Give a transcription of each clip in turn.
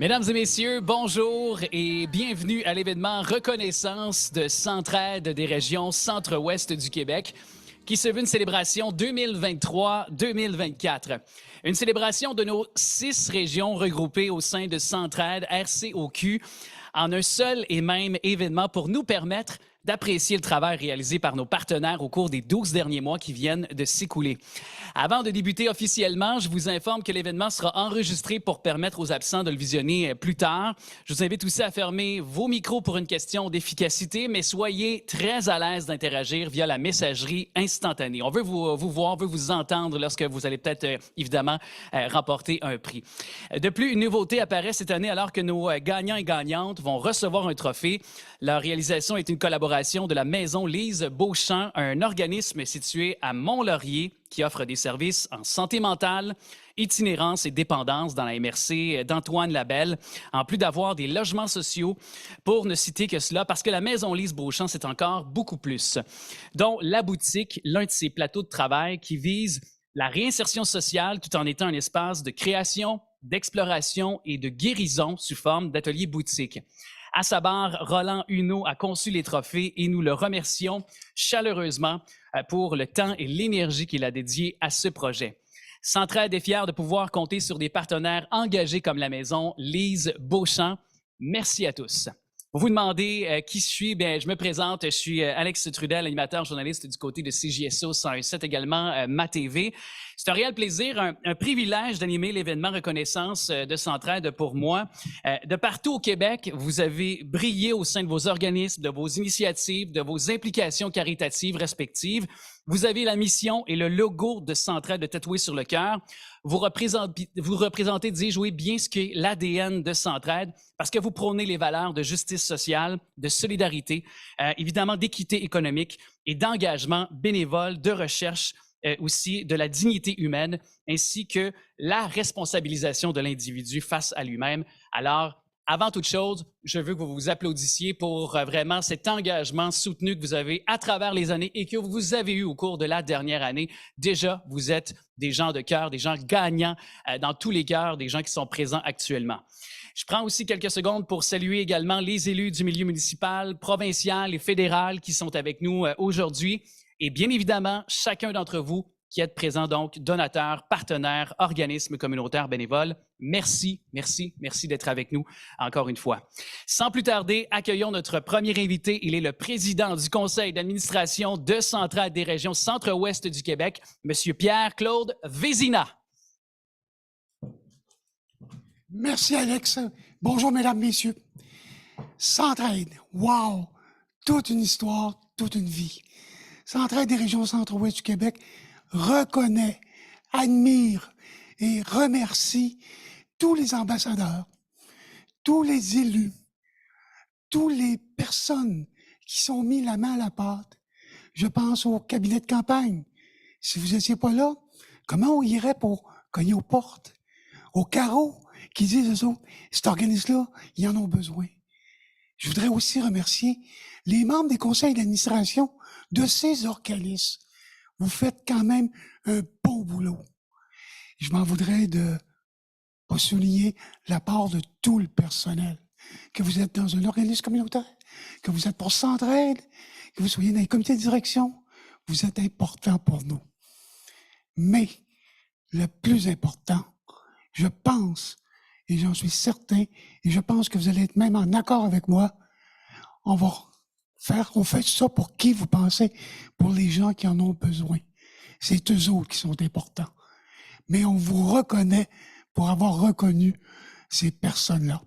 Mesdames et messieurs, bonjour et bienvenue à l'événement Reconnaissance de Centraide des régions centre-ouest du Québec, qui se veut une célébration 2023-2024. Une célébration de nos 6 régions regroupées au sein de Centraide RCOQ en un seul et même événement pour nous permettre d'apprécier le travail réalisé par nos partenaires au cours des 12 derniers mois qui viennent de s'écouler. Avant de débuter officiellement, je vous informe que l'événement sera enregistré pour permettre aux absents de le visionner plus tard. Je vous invite aussi à fermer vos micros pour une question d'efficacité, mais soyez très à l'aise d'interagir via la messagerie instantanée. On veut vous voir, on veut vous entendre lorsque vous allez peut-être, évidemment, remporter un prix. De plus, une nouveauté apparaît cette année alors que nos gagnants et gagnantes vont recevoir un trophée. Leur réalisation est une collaboration de la Maison Lise Beauchamp, un organisme situé à Mont-Laurier qui offre des services en santé mentale, itinérance et dépendance dans la MRC d'Antoine Labelle, en plus d'avoir des logements sociaux, pour ne citer que cela, parce que la Maison Lise Beauchamp, c'est encore beaucoup plus, dont la boutique, l'un de ses plateaux de travail qui vise la réinsertion sociale tout en étant un espace de création, d'exploration et de guérison sous forme d'atelier boutique. À sa barre, Roland Huneau a conçu les trophées et nous le remercions chaleureusement pour le temps et l'énergie qu'il a dédié à ce projet. Centraide est fier de pouvoir compter sur des partenaires engagés comme la Maison Lise Beauchamp. Merci à tous. Vous vous demandez qui je suis? Bien, je me présente. Je suis Alex Trudel, animateur journaliste du côté de CJSO 101.7, également ma TV. C'est un réel plaisir, un privilège d'animer l'événement Reconnaissance de Centraide pour moi. De partout au Québec, vous avez brillé au sein de vos organismes, de vos initiatives, de vos implications caritatives respectives. Vous avez la mission et le logo de Centraide tatoué sur le cœur. Vous représentez, dis-je, oui, bien ce qu'est l'ADN de Centraide, parce que vous prônez les valeurs de justice sociale, de solidarité, évidemment d'équité économique et d'engagement bénévole, de recherche, aussi de la dignité humaine, ainsi que la responsabilisation de l'individu face à lui-même. Alors, avant toute chose, je veux que vous vous applaudissiez pour vraiment cet engagement soutenu que vous avez à travers les années et que vous avez eu au cours de la dernière année. Déjà, vous êtes des gens de cœur, des gens gagnants dans tous les cœurs, des gens qui sont présents actuellement. Je prends aussi quelques secondes pour saluer également les élus du milieu municipal, provincial et fédéral qui sont avec nous aujourd'hui. Et bien évidemment, chacun d'entre vous qui êtes présents, donc donateurs, partenaires, organismes communautaires, bénévoles, merci, merci, merci d'être avec nous encore une fois. Sans plus tarder, accueillons notre premier invité. Il est le président du conseil d'administration de Centraide des régions centre-ouest du Québec, M. Pierre-Claude Vézina. Merci, Alex. Bonjour, mesdames, messieurs. Centraide, wow! Toute une histoire, toute une vie. Centraide des régions centre-ouest du Québec reconnaît, admire et remercie tous les ambassadeurs, tous les élus, toutes les personnes qui sont mis la main à la pâte. Je pense au cabinet de campagne. Si vous n'étiez pas là, comment on irait pour cogner aux portes, aux carreaux, qui disent, eux autres, cet organisme-là, ils en ont besoin. Je voudrais aussi remercier les membres des conseils d'administration de ces organismes. Vous faites quand même un bon boulot. Je m'en voudrais de pas souligner la part de tout le personnel. Que vous êtes dans un organisme communautaire, que vous êtes pour Centraide, que vous soyez dans les comités de direction, vous êtes important pour nous. Mais le plus important, je pense, et j'en suis certain, et je pense que vous allez être même en accord avec moi, on fait ça pour qui vous pensez? Pour les gens qui en ont besoin. C'est eux autres qui sont importants. Mais on vous reconnaît pour avoir reconnu ces personnes-là.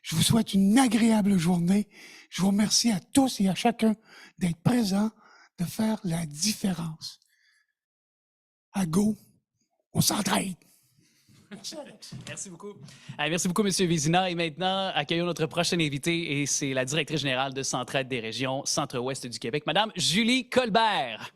Je vous souhaite une agréable journée. Je vous remercie à tous et à chacun d'être présents, de faire la différence. À go, on s'entraide. Merci, Alex. Merci beaucoup. Merci beaucoup, M. Vézina. Et maintenant, accueillons notre prochaine invitée, et c'est la directrice générale de Centraide des régions centre-ouest du Québec, Mme Julie Colbert.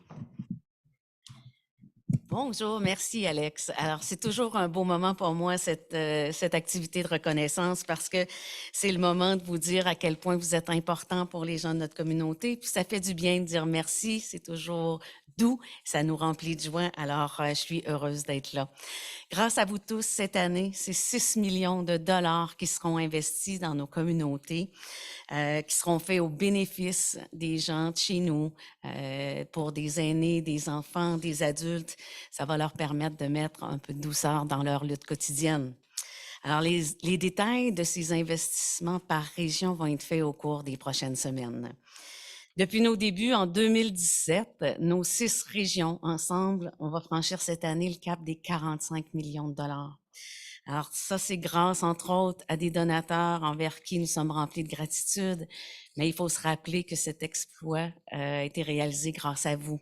Bonjour, merci Alex. Alors, c'est toujours un beau moment pour moi, cette activité de reconnaissance, parce que c'est le moment de vous dire à quel point vous êtes important pour les gens de notre communauté. Puis ça fait du bien de dire merci. C'est toujours doux, ça nous remplit de joie. Alors, je suis heureuse d'être là. Grâce à vous tous, cette année, c'est 6 millions de dollars qui seront investis dans nos communautés, qui seront faits au bénéfice des gens de chez nous, pour des aînés, des enfants, des adultes. Ça va leur permettre de mettre un peu de douceur dans leur lutte quotidienne. Alors, les détails de ces investissements par région vont être faits au cours des prochaines semaines. Depuis nos débuts en 2017, nos 6 régions ensemble, on va franchir cette année le cap des 45 millions de dollars. Alors ça, c'est grâce, entre autres, à des donateurs envers qui nous sommes remplis de gratitude, mais il faut se rappeler que cet exploit a été réalisé grâce à vous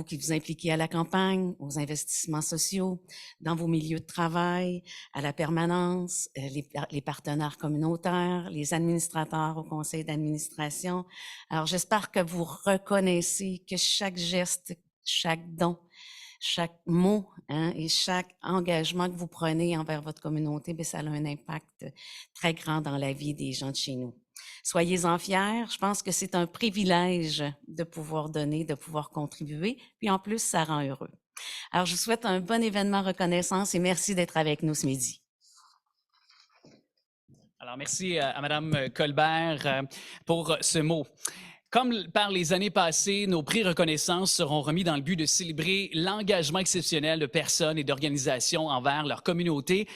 qui vous impliquez à la campagne, aux investissements sociaux, dans vos milieux de travail, à la permanence, les partenaires communautaires, les administrateurs au conseil d'administration. Alors, j'espère que vous reconnaissez que chaque geste, chaque don, chaque mot et chaque engagement que vous prenez envers votre communauté, bien, ça a un impact très grand dans la vie des gens de chez nous. Soyez-en fiers. Je pense que c'est un privilège de pouvoir donner, de pouvoir contribuer. Puis en plus, ça rend heureux. Alors, je vous souhaite un bon événement reconnaissance et merci d'être avec nous ce midi. Alors, merci à Mme Colbert pour ce mot. Comme par les années passées, nos prix reconnaissance seront remis dans le but de célébrer l'engagement exceptionnel de personnes et d'organisations envers leur communauté.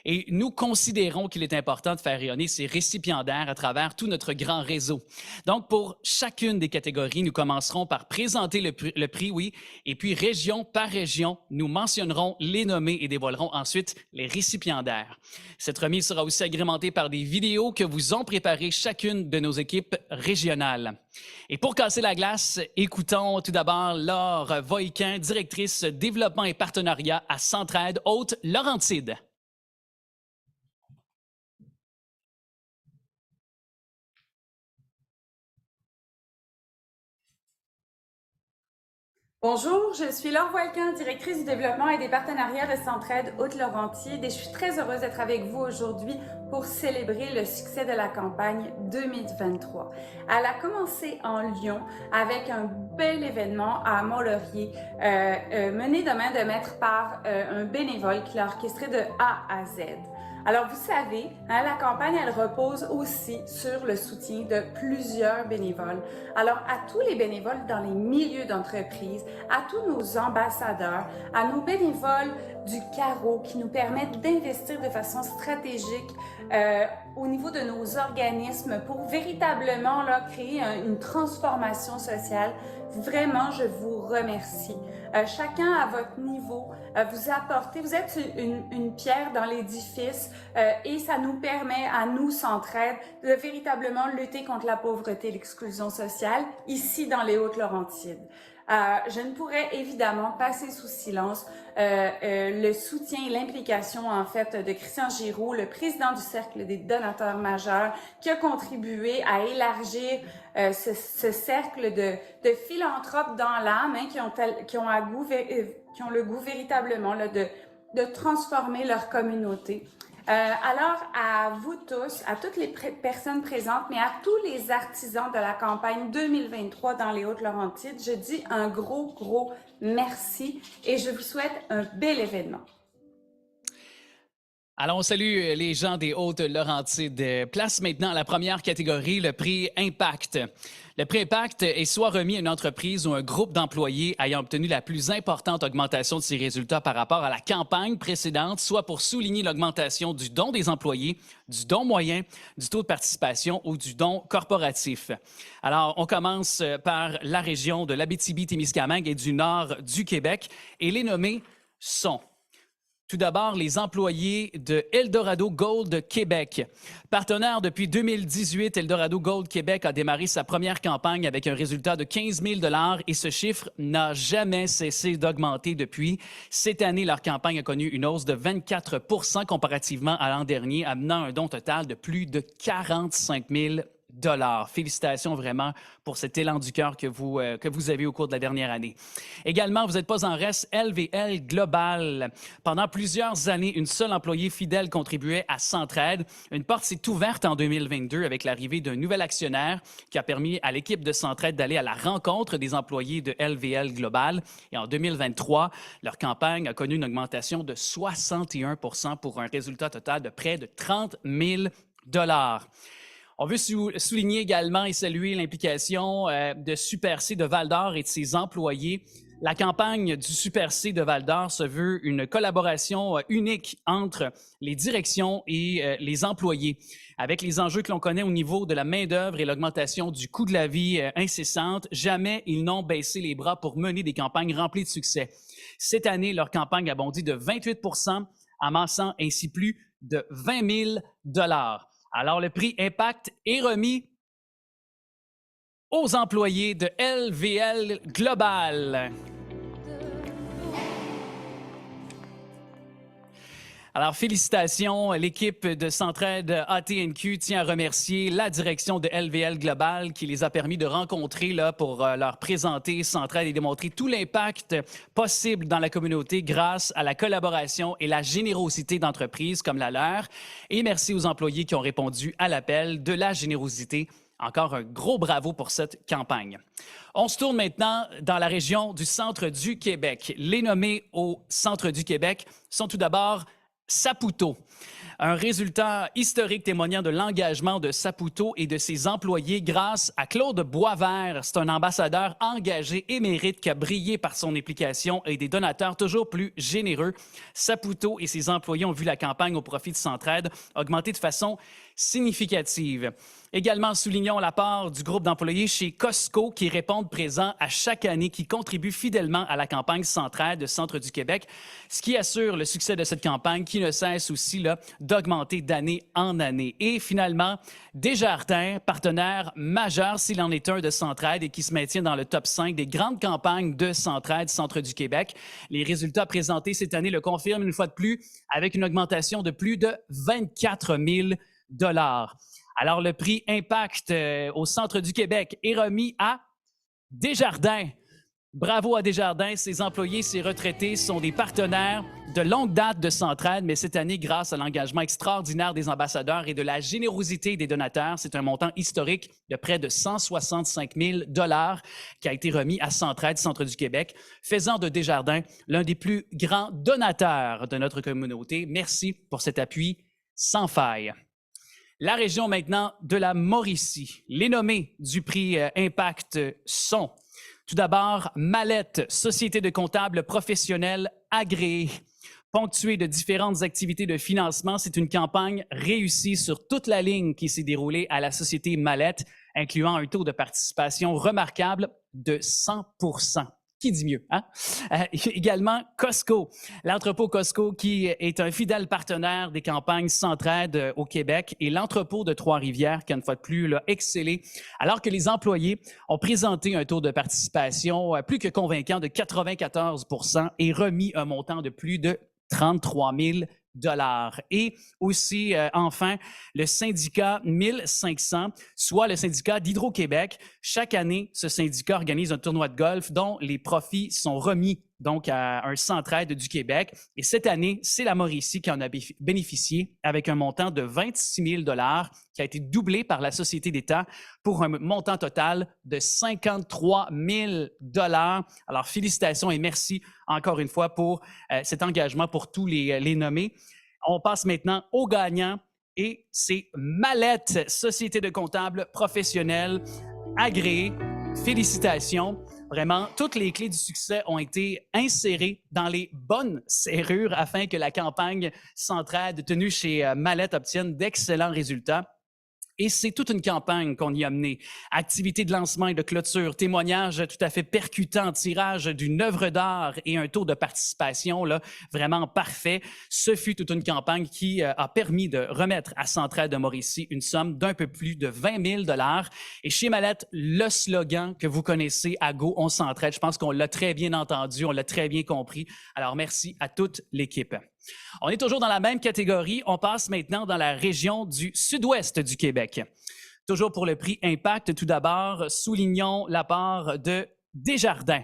Et nous considérons qu'il est important de faire rayonner ces récipiendaires à travers tout notre grand réseau. Donc, pour chacune des catégories, nous commencerons par présenter le prix, oui, et puis région par région, nous mentionnerons les nommés et dévoilerons ensuite les récipiendaires. Cette remise sera aussi agrémentée par des vidéos que vous ont préparées chacune de nos équipes régionales. Et pour casser la glace, écoutons tout d'abord Laure Voiquin, directrice développement et partenariat à Centraide Haute-Laurentide. Bonjour, je suis Laure Voilquin, directrice du développement et des partenariats de Centraide Haute-Laurentide et je suis très heureuse d'être avec vous aujourd'hui pour célébrer le succès de la campagne 2023. Elle a commencé en Lyon avec un bel événement à Mont-Laurier, mené de main de maître par un bénévole qui l'a orchestré de A à Z. Alors, vous savez, la campagne, elle repose aussi sur le soutien de plusieurs bénévoles. Alors, à tous les bénévoles dans les milieux d'entreprise, à tous nos ambassadeurs, à nos bénévoles du carreau qui nous permettent d'investir de façon stratégique au niveau de nos organismes pour véritablement créer une transformation sociale. Vraiment, je vous remercie. Chacun à votre niveau, vous apportez, vous êtes une pierre dans l'édifice et ça nous permet à nous, Centraide, de véritablement lutter contre la pauvreté et l'exclusion sociale ici dans les Hautes-Laurentides. Je ne pourrais évidemment passer sous silence le soutien et l'implication en fait de Christian Giroux, le président du Cercle des donateurs majeurs, qui a contribué à élargir ce cercle de philanthropes dans l'âme qui ont le goût véritablement de transformer leur communauté. Alors, à vous tous, à toutes les personnes présentes, mais à tous les artisans de la campagne 2023 dans les Hautes-Laurentides, je dis un gros merci et je vous souhaite un bel événement. Alors, on salue les gens des Hautes-Laurentides. Place maintenant à la première catégorie, le prix Impact. Le prix Impact est soit remis à une entreprise ou un groupe d'employés ayant obtenu la plus importante augmentation de ses résultats par rapport à la campagne précédente, soit pour souligner l'augmentation du don des employés, du don moyen, du taux de participation ou du don corporatif. Alors, on commence par la région de l'Abitibi-Témiscamingue et du nord du Québec et les nommés sont... Tout d'abord, les employés de Eldorado Gold Québec. Partenaire depuis 2018, Eldorado Gold Québec a démarré sa première campagne avec un résultat de 15 000 $ et ce chiffre n'a jamais cessé d'augmenter depuis. Cette année, leur campagne a connu une hausse de 24 comparativement à l'an dernier, amenant un don total de plus de 45 000 $. Félicitations vraiment pour cet élan du cœur que vous avez au cours de la dernière année. Également, vous n'êtes pas en reste, LVL Global. Pendant plusieurs années, une seule employée fidèle contribuait à Centraide. Une porte s'est ouverte en 2022 avec l'arrivée d'un nouvel actionnaire qui a permis à l'équipe de Centraide d'aller à la rencontre des employés de LVL Global. Et en 2023, leur campagne a connu une augmentation de 61 pour un résultat total de près de 30 000 $. On veut souligner également et saluer l'implication de Super C de Val-d'Or et de ses employés. La campagne du Super C de Val-d'Or se veut une collaboration unique entre les directions et les employés. Avec les enjeux que l'on connaît au niveau de la main-d'œuvre et l'augmentation du coût de la vie incessante, jamais ils n'ont baissé les bras pour mener des campagnes remplies de succès. Cette année, leur campagne a bondi de 28 %, amassant ainsi plus de 20 000 $. Alors, le prix Impact est remis aux employés de LVL Global. Alors, félicitations. L'équipe de Centraide ATNQ tient à remercier la direction de LVL Global qui les a permis de rencontrer là, pour leur présenter Centraide et démontrer tout l'impact possible dans la communauté grâce à la collaboration et la générosité d'entreprises comme la leur. Et merci aux employés qui ont répondu à l'appel de la générosité. Encore un gros bravo pour cette campagne. On se tourne maintenant dans la région du centre du Québec. Les nommés au centre du Québec sont tout d'abord Saputo. Un résultat historique témoignant de l'engagement de Saputo et de ses employés grâce à Claude Boisvert. C'est un ambassadeur engagé et mérite qui a brillé par son implication et des donateurs toujours plus généreux. Saputo et ses employés ont vu la campagne au profit de Centraide augmenter de façon significative. Également, soulignons la part du groupe d'employés chez Costco qui répondent présents à chaque année, qui contribuent fidèlement à la campagne Centraide de Centre du Québec, ce qui assure le succès de cette campagne qui ne cesse aussi là, d'augmenter d'année en année. Et finalement, Desjardins, partenaire majeur s'il en est un de Centraide et qui se maintient dans le top 5 des grandes campagnes de Centraide, Centre du Québec. Les résultats présentés cette année le confirment une fois de plus avec une augmentation de plus de 24 000 $. Alors, le prix Impact au Centre du Québec est remis à Desjardins. Bravo à Desjardins. Ses employés, ses retraités sont des partenaires de longue date de Centraide, mais cette année, grâce à l'engagement extraordinaire des ambassadeurs et de la générosité des donateurs, c'est un montant historique de près de 165 000 $ qui a été remis à Centraide, Centre du Québec, faisant de Desjardins l'un des plus grands donateurs de notre communauté. Merci pour cet appui sans faille. La région maintenant de la Mauricie. Les nommés du prix Impact sont tout d'abord Mallette, société de comptables professionnels agréée. Ponctuée de différentes activités de financement, c'est une campagne réussie sur toute la ligne qui s'est déroulée à la société Mallette, incluant un taux de participation remarquable de 100 %. Qui dit mieux, hein? Également, Costco, l'entrepôt Costco qui est un fidèle partenaire des campagnes Centraide au Québec et l'entrepôt de Trois-Rivières qui, une fois de plus, l'a excellé, alors que les employés ont présenté un taux de participation plus que convaincant de 94 % et remis un montant de plus de 33 000 $. Et aussi, enfin, le syndicat 1500, soit le syndicat d'Hydro-Québec. Chaque année, ce syndicat organise un tournoi de golf dont les profits sont remis donc à un Centraide du Québec. Et cette année, c'est la Mauricie qui en a bénéficié avec un montant de 26 000 $ qui a été doublé par la Société d'État pour un montant total de 53 000 $. Alors, félicitations et merci encore une fois pour cet engagement pour tous les nommés. On passe maintenant aux gagnants et c'est Mallette, Société de comptables professionnels agréée. Félicitations. Vraiment, toutes les clés du succès ont été insérées dans les bonnes serrures afin que la campagne Centraide tenue chez Mallette obtienne d'excellents résultats. Et c'est toute une campagne qu'on y a menée. Activités de lancement et de clôture, témoignages tout à fait percutants, tirage d'une œuvre d'art et un taux de participation là, vraiment parfait. Ce fut toute une campagne qui a permis de remettre à Centraide de Mauricie une somme d'un peu plus de 20 000 $. Et chez Mallette, le slogan que vous connaissez, à Go, on s'entraide, je pense qu'on l'a très bien entendu, on l'a très bien compris. Alors, merci à toute l'équipe. On est toujours dans la même catégorie. On passe maintenant dans la région du sud-ouest du Québec. Toujours pour le prix Impact, tout d'abord, soulignons l'apport de Desjardins.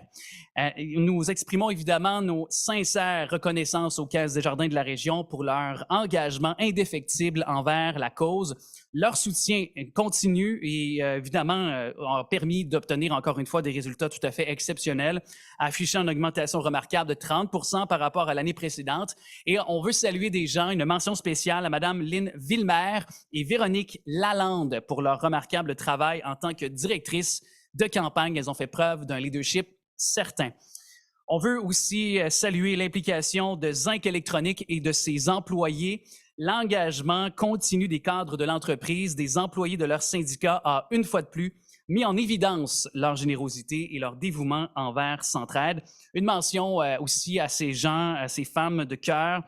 Nous exprimons évidemment nos sincères reconnaissances aux Caisses Desjardins de la région pour leur engagement indéfectible envers la cause. Leur soutien continu et évidemment a permis d'obtenir encore une fois des résultats tout à fait exceptionnels, affichant une augmentation remarquable de 30% par rapport à l'année précédente. Et on veut saluer des gens, une mention spéciale à Mme Lynn Villemer et Véronique Lalande pour leur remarquable travail en tant que directrice de campagne. Elles ont fait preuve d'un leadership certain. On veut aussi saluer l'implication de Zinc Électronique et de ses employés. L'engagement continu des cadres de l'entreprise, des employés de leur syndicat a, une fois de plus, mis en évidence leur générosité et leur dévouement envers Centraide. Une mention aussi à ces gens, à ces femmes de cœur,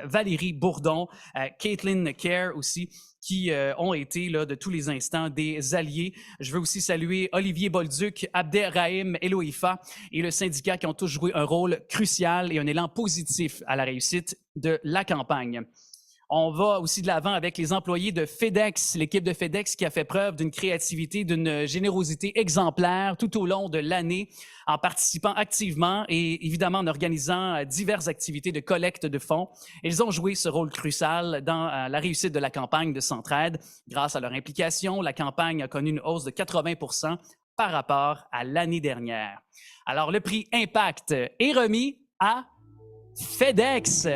Valérie Bourdon, Caitlin Kerr aussi, qui ont été là, de tous les instants des alliés. Je veux aussi saluer Olivier Bolduc, Abderrahim Eloïfa et le syndicat qui ont tous joué un rôle crucial et un élan positif à la réussite de la campagne. On va aussi de l'avant avec les employés de FedEx, l'équipe de FedEx qui a fait preuve d'une créativité, d'une générosité exemplaire tout au long de l'année en participant activement et évidemment en organisant diverses activités de collecte de fonds. Ils ont joué ce rôle crucial dans la réussite de la campagne de Centraide. Grâce à leur implication, la campagne a connu une hausse de 80% par rapport à l'année dernière. Alors, le prix Impact est remis à FedEx.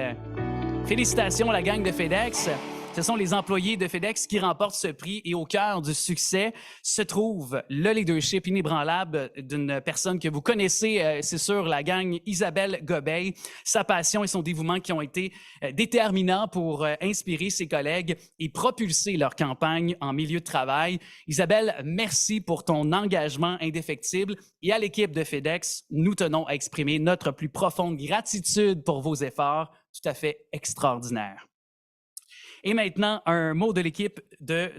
Félicitations la gang de FedEx. Ce sont les employés de FedEx qui remportent ce prix et au cœur du succès se trouve le leadership inébranlable d'une personne que vous connaissez, c'est sûr, la gang Isabelle Gobeil. Sa passion et son dévouement qui ont été déterminants pour inspirer ses collègues et propulser leur campagne en milieu de travail. Isabelle, merci pour ton engagement indéfectible et à l'équipe de FedEx, nous tenons à exprimer notre plus profonde gratitude pour vos efforts tout à fait extraordinaires. Et maintenant, un mot de l'équipe de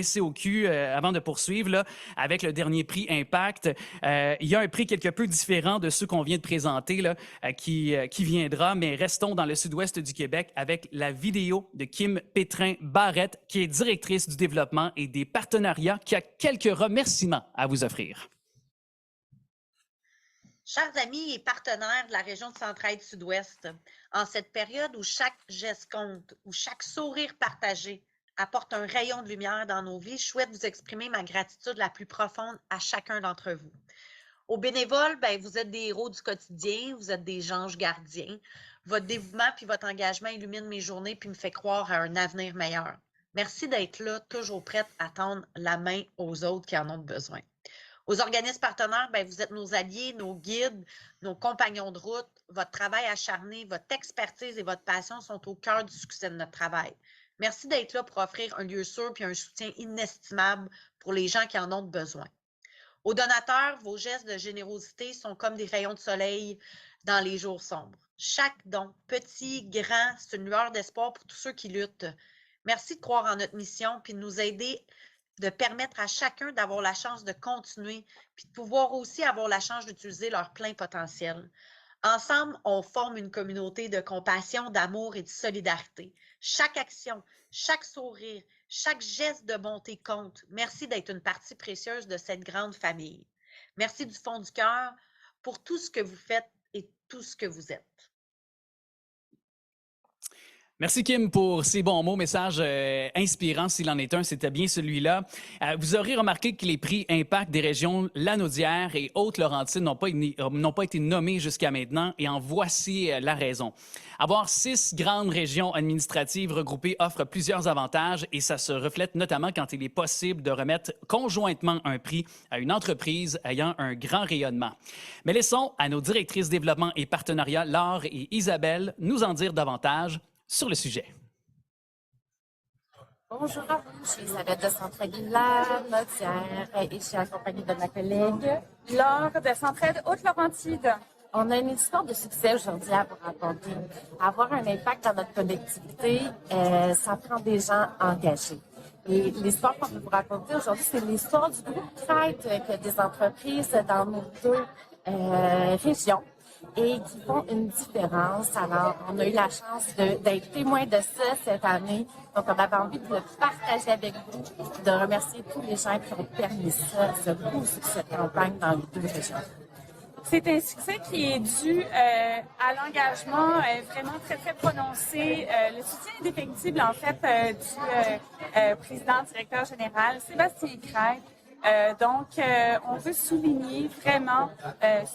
SCOQ avant de poursuivre là, avec le dernier prix Impact. Il y a un prix quelque peu différent de ceux qu'on vient de présenter là, qui viendra, mais restons dans le sud-ouest du Québec avec la vidéo de Kim Pétrin-Barrette, qui est directrice du développement et des partenariats, qui a quelques remerciements à vous offrir. Chers amis et partenaires de la région de Centraide-Sud-Ouest, en cette période où chaque geste compte, où chaque sourire partagé apporte un rayon de lumière dans nos vies, je souhaite vous exprimer ma gratitude la plus profonde à chacun d'entre vous. Aux bénévoles, vous êtes des héros du quotidien, vous êtes des anges gardiens. Votre dévouement puis votre engagement illumine mes journées puis me fait croire à un avenir meilleur. Merci d'être là, toujours prête à tendre la main aux autres qui en ont besoin. Aux organismes partenaires, vous êtes nos alliés, nos guides, nos compagnons de route. Votre travail acharné, votre expertise et votre passion sont au cœur du succès de notre travail. Merci d'être là pour offrir un lieu sûr et un soutien inestimable pour les gens qui en ont besoin. Aux donateurs, vos gestes de générosité sont comme des rayons de soleil dans les jours sombres. Chaque don, petit, grand, c'est une lueur d'espoir pour tous ceux qui luttent. Merci de croire en notre mission puis de nous aider de permettre à chacun d'avoir la chance de continuer, puis de pouvoir aussi avoir la chance d'utiliser leur plein potentiel. Ensemble, on forme une communauté de compassion, d'amour et de solidarité. Chaque action, chaque sourire, chaque geste de bonté compte. Merci d'être une partie précieuse de cette grande famille. Merci du fond du cœur pour tout ce que vous faites et tout ce que vous êtes. Merci Kim pour ces bons mots, message inspirant s'il en est un, c'était bien celui-là. Vous aurez remarqué que les prix Impact des régions Lanaudière et Haute-Laurentide n'ont pas été nommés jusqu'à maintenant et en voici la raison. Avoir 6 grandes régions administratives regroupées offre plusieurs avantages et ça se reflète notamment quand il est possible de remettre conjointement un prix à une entreprise ayant un grand rayonnement. Mais laissons à nos directrices développement et partenariat, Laure et Isabelle, nous en dire davantage sur le sujet. Bonjour à vous, je suis Isabelle de Centraide-Lanaudière et je suis accompagnée de ma collègue Laure de Centraide Haute-Laurentide. On a une histoire de succès aujourd'hui à vous raconter. Avoir un impact dans notre collectivité, ça prend des gens engagés. Et l'histoire qu'on veut vous raconter aujourd'hui, c'est l'histoire du groupe Crête que des entreprises dans nos 2 régions et qui font une différence. Alors, on a eu la chance d'être témoin de ça cette année. Donc, on avait envie de le partager avec vous, de remercier tous les gens qui ont permis ça, ce beau succès de campagne dans les 2 régions. C'est un succès qui est dû à l'engagement vraiment très, très prononcé. Le soutien indéfectible, en fait, du président directeur général, Sébastien Crête. Donc, on veut souligner vraiment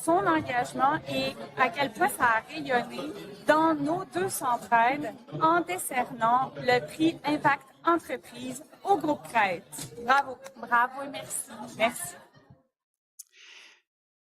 son engagement et à quel point ça a rayonné dans nos 2 centraides en décernant le prix Impact Entreprise au groupe Crête. Bravo. Bravo et merci. Merci.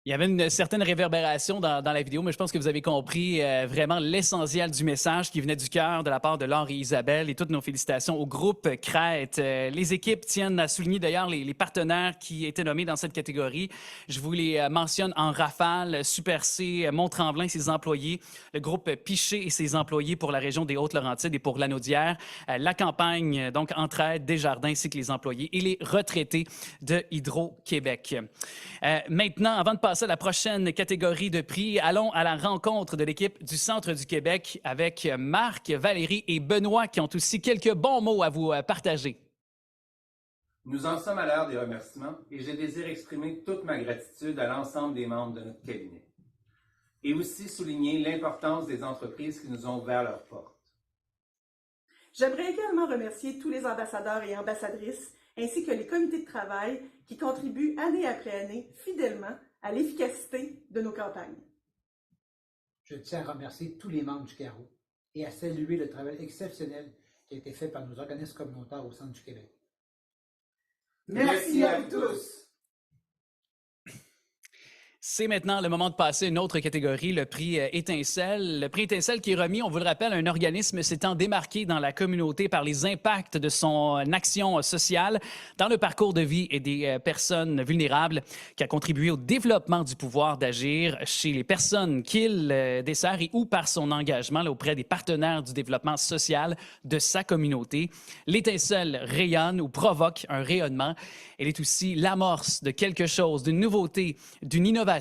Il y avait une certaine réverbération dans la vidéo, mais je pense que vous avez compris vraiment l'essentiel du message qui venait du cœur de la part de Laure et Isabelle, et toutes nos félicitations au groupe Crête. Les équipes tiennent à souligner d'ailleurs les partenaires qui étaient nommés dans cette catégorie. Je vous les mentionne en rafale: Super C, Mont-Tremblant et ses employés, le groupe Piché et ses employés pour la région des Hautes-Laurentides et pour l'Anaudière, la campagne, donc Entraide, Desjardins, ainsi que les employés et les retraités de Hydro-Québec. Maintenant, avant de passer à la prochaine catégorie de prix, allons à la rencontre de l'équipe du Centre du Québec avec Marc, Valérie et Benoît qui ont aussi quelques bons mots à vous partager. Nous en sommes à l'heure des remerciements et je désire exprimer toute ma gratitude à l'ensemble des membres de notre cabinet. Et aussi souligner l'importance des entreprises qui nous ont ouvert leurs portes. J'aimerais également remercier tous les ambassadeurs et ambassadrices ainsi que les comités de travail qui contribuent année après année fidèlement à l'efficacité de nos campagnes. Je tiens à remercier tous les membres du CARO et à saluer le travail exceptionnel qui a été fait par nos organismes communautaires au Centre du Québec. Merci à vous tous! C'est maintenant le moment de passer à une autre catégorie, le prix Étincelle. Le prix Étincelle qui est remis, on vous le rappelle, à un organisme s'étant démarqué dans la communauté par les impacts de son action sociale dans le parcours de vie et des personnes vulnérables, qui a contribué au développement du pouvoir d'agir chez les personnes qu'il dessert et ou par son engagement auprès des partenaires du développement social de sa communauté. L'Étincelle rayonne ou provoque un rayonnement. Elle est aussi l'amorce de quelque chose, d'une nouveauté, d'une innovation.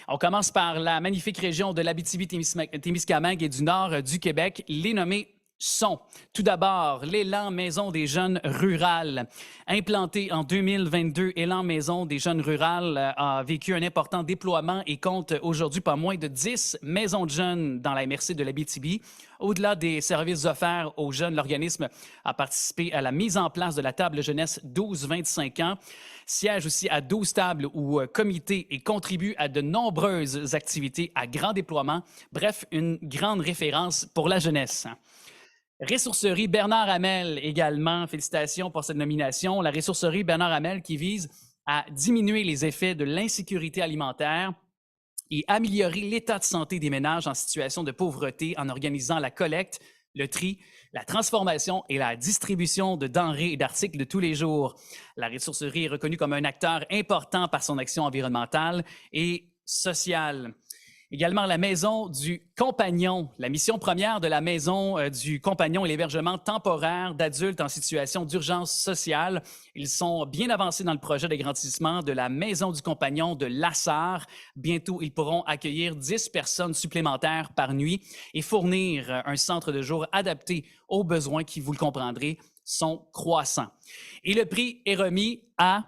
On commence par la magnifique région de l'Abitibi-Témiscamingue et du nord du Québec. Les nommés sont tout d'abord l'Élan Maison des jeunes rurales. Implanté en 2022, Élan Maison des jeunes rurales a vécu un important déploiement et compte aujourd'hui pas moins de 10 maisons de jeunes dans la MRC de l'Abitibi. Au-delà des services offerts aux jeunes, l'organisme a participé à la mise en place de la table jeunesse 12-25 ans, siège aussi à 12 tables ou comités et contribue à de nombreuses activités à grand déploiement. Bref, une grande référence pour la jeunesse. Ressourcerie Bernard Hamel également, félicitations pour cette nomination. La ressourcerie Bernard Hamel qui vise à diminuer les effets de l'insécurité alimentaire et améliorer l'état de santé des ménages en situation de pauvreté en organisant la collecte, le tri, la transformation et la distribution de denrées et d'articles de tous les jours. La ressourcerie est reconnue comme un acteur important par son action environnementale et sociale. Également, la Maison du Compagnon. La mission première de la Maison du Compagnon est l'hébergement temporaire d'adultes en situation d'urgence sociale. Ils sont bien avancés dans le projet d'agrandissement de la Maison du Compagnon de Lassar. Bientôt, ils pourront accueillir 10 personnes supplémentaires par nuit et fournir un centre de jour adapté aux besoins qui, vous le comprendrez, sont croissants. Et le prix est remis à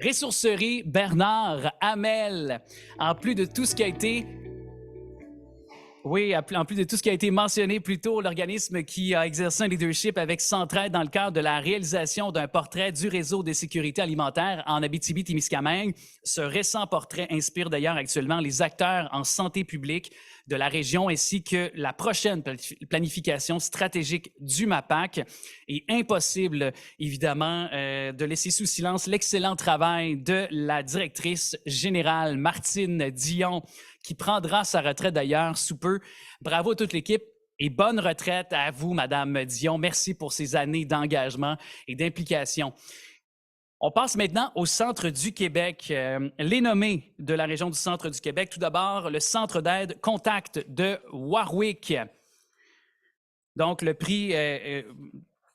Ressourcerie Bernard Hamel. En plus de tout ce qui a été mentionné plus tôt, l'organisme qui a exercé un leadership avec Centraide dans le cadre de la réalisation d'un portrait du réseau de sécurité alimentaire en Abitibi-Témiscamingue. Ce récent portrait inspire d'ailleurs actuellement les acteurs en santé publique de la région ainsi que la prochaine planification stratégique du MAPAC. Et impossible, évidemment, de laisser sous silence l'excellent travail de la directrice générale Martine Dion, qui prendra sa retraite d'ailleurs sous peu. Bravo à toute l'équipe et bonne retraite à vous, Madame Dion. Merci pour ces années d'engagement et d'implication. On passe maintenant au Centre du Québec. Les nommés de la région du Centre du Québec. Tout d'abord, le Centre d'aide Contact de Warwick. Donc, le prix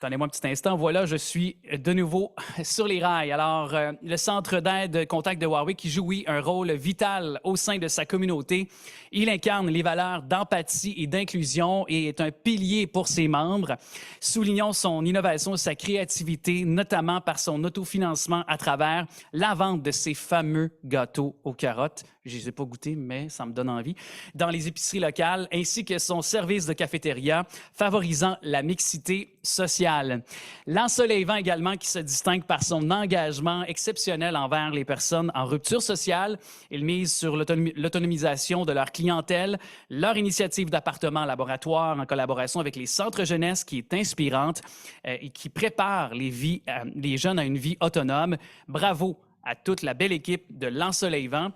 Attendez-moi un petit instant. Voilà, je suis de nouveau sur les rails. Alors, le Centre d'aide Contact de Warwick qui joue, oui, un rôle vital au sein de sa communauté. Il incarne les valeurs d'empathie et d'inclusion et est un pilier pour ses membres. Soulignons son innovation et sa créativité, notamment par son autofinancement à travers la vente de ces fameux gâteaux aux carottes. Je ne les ai pas goûtés, mais ça me donne envie. Dans les épiceries locales, ainsi que son service de cafétéria, favorisant la mixité sociale. L'Ensoleillement également, qui se distingue par son engagement exceptionnel envers les personnes en rupture sociale. Il mise sur l'autonomisation de leur clientèle, leur initiative d'appartement laboratoire en collaboration avec les centres jeunesse qui est inspirante et qui prépare les jeunes à une vie autonome. Bravo à toute la belle équipe de l'Ensoleillement.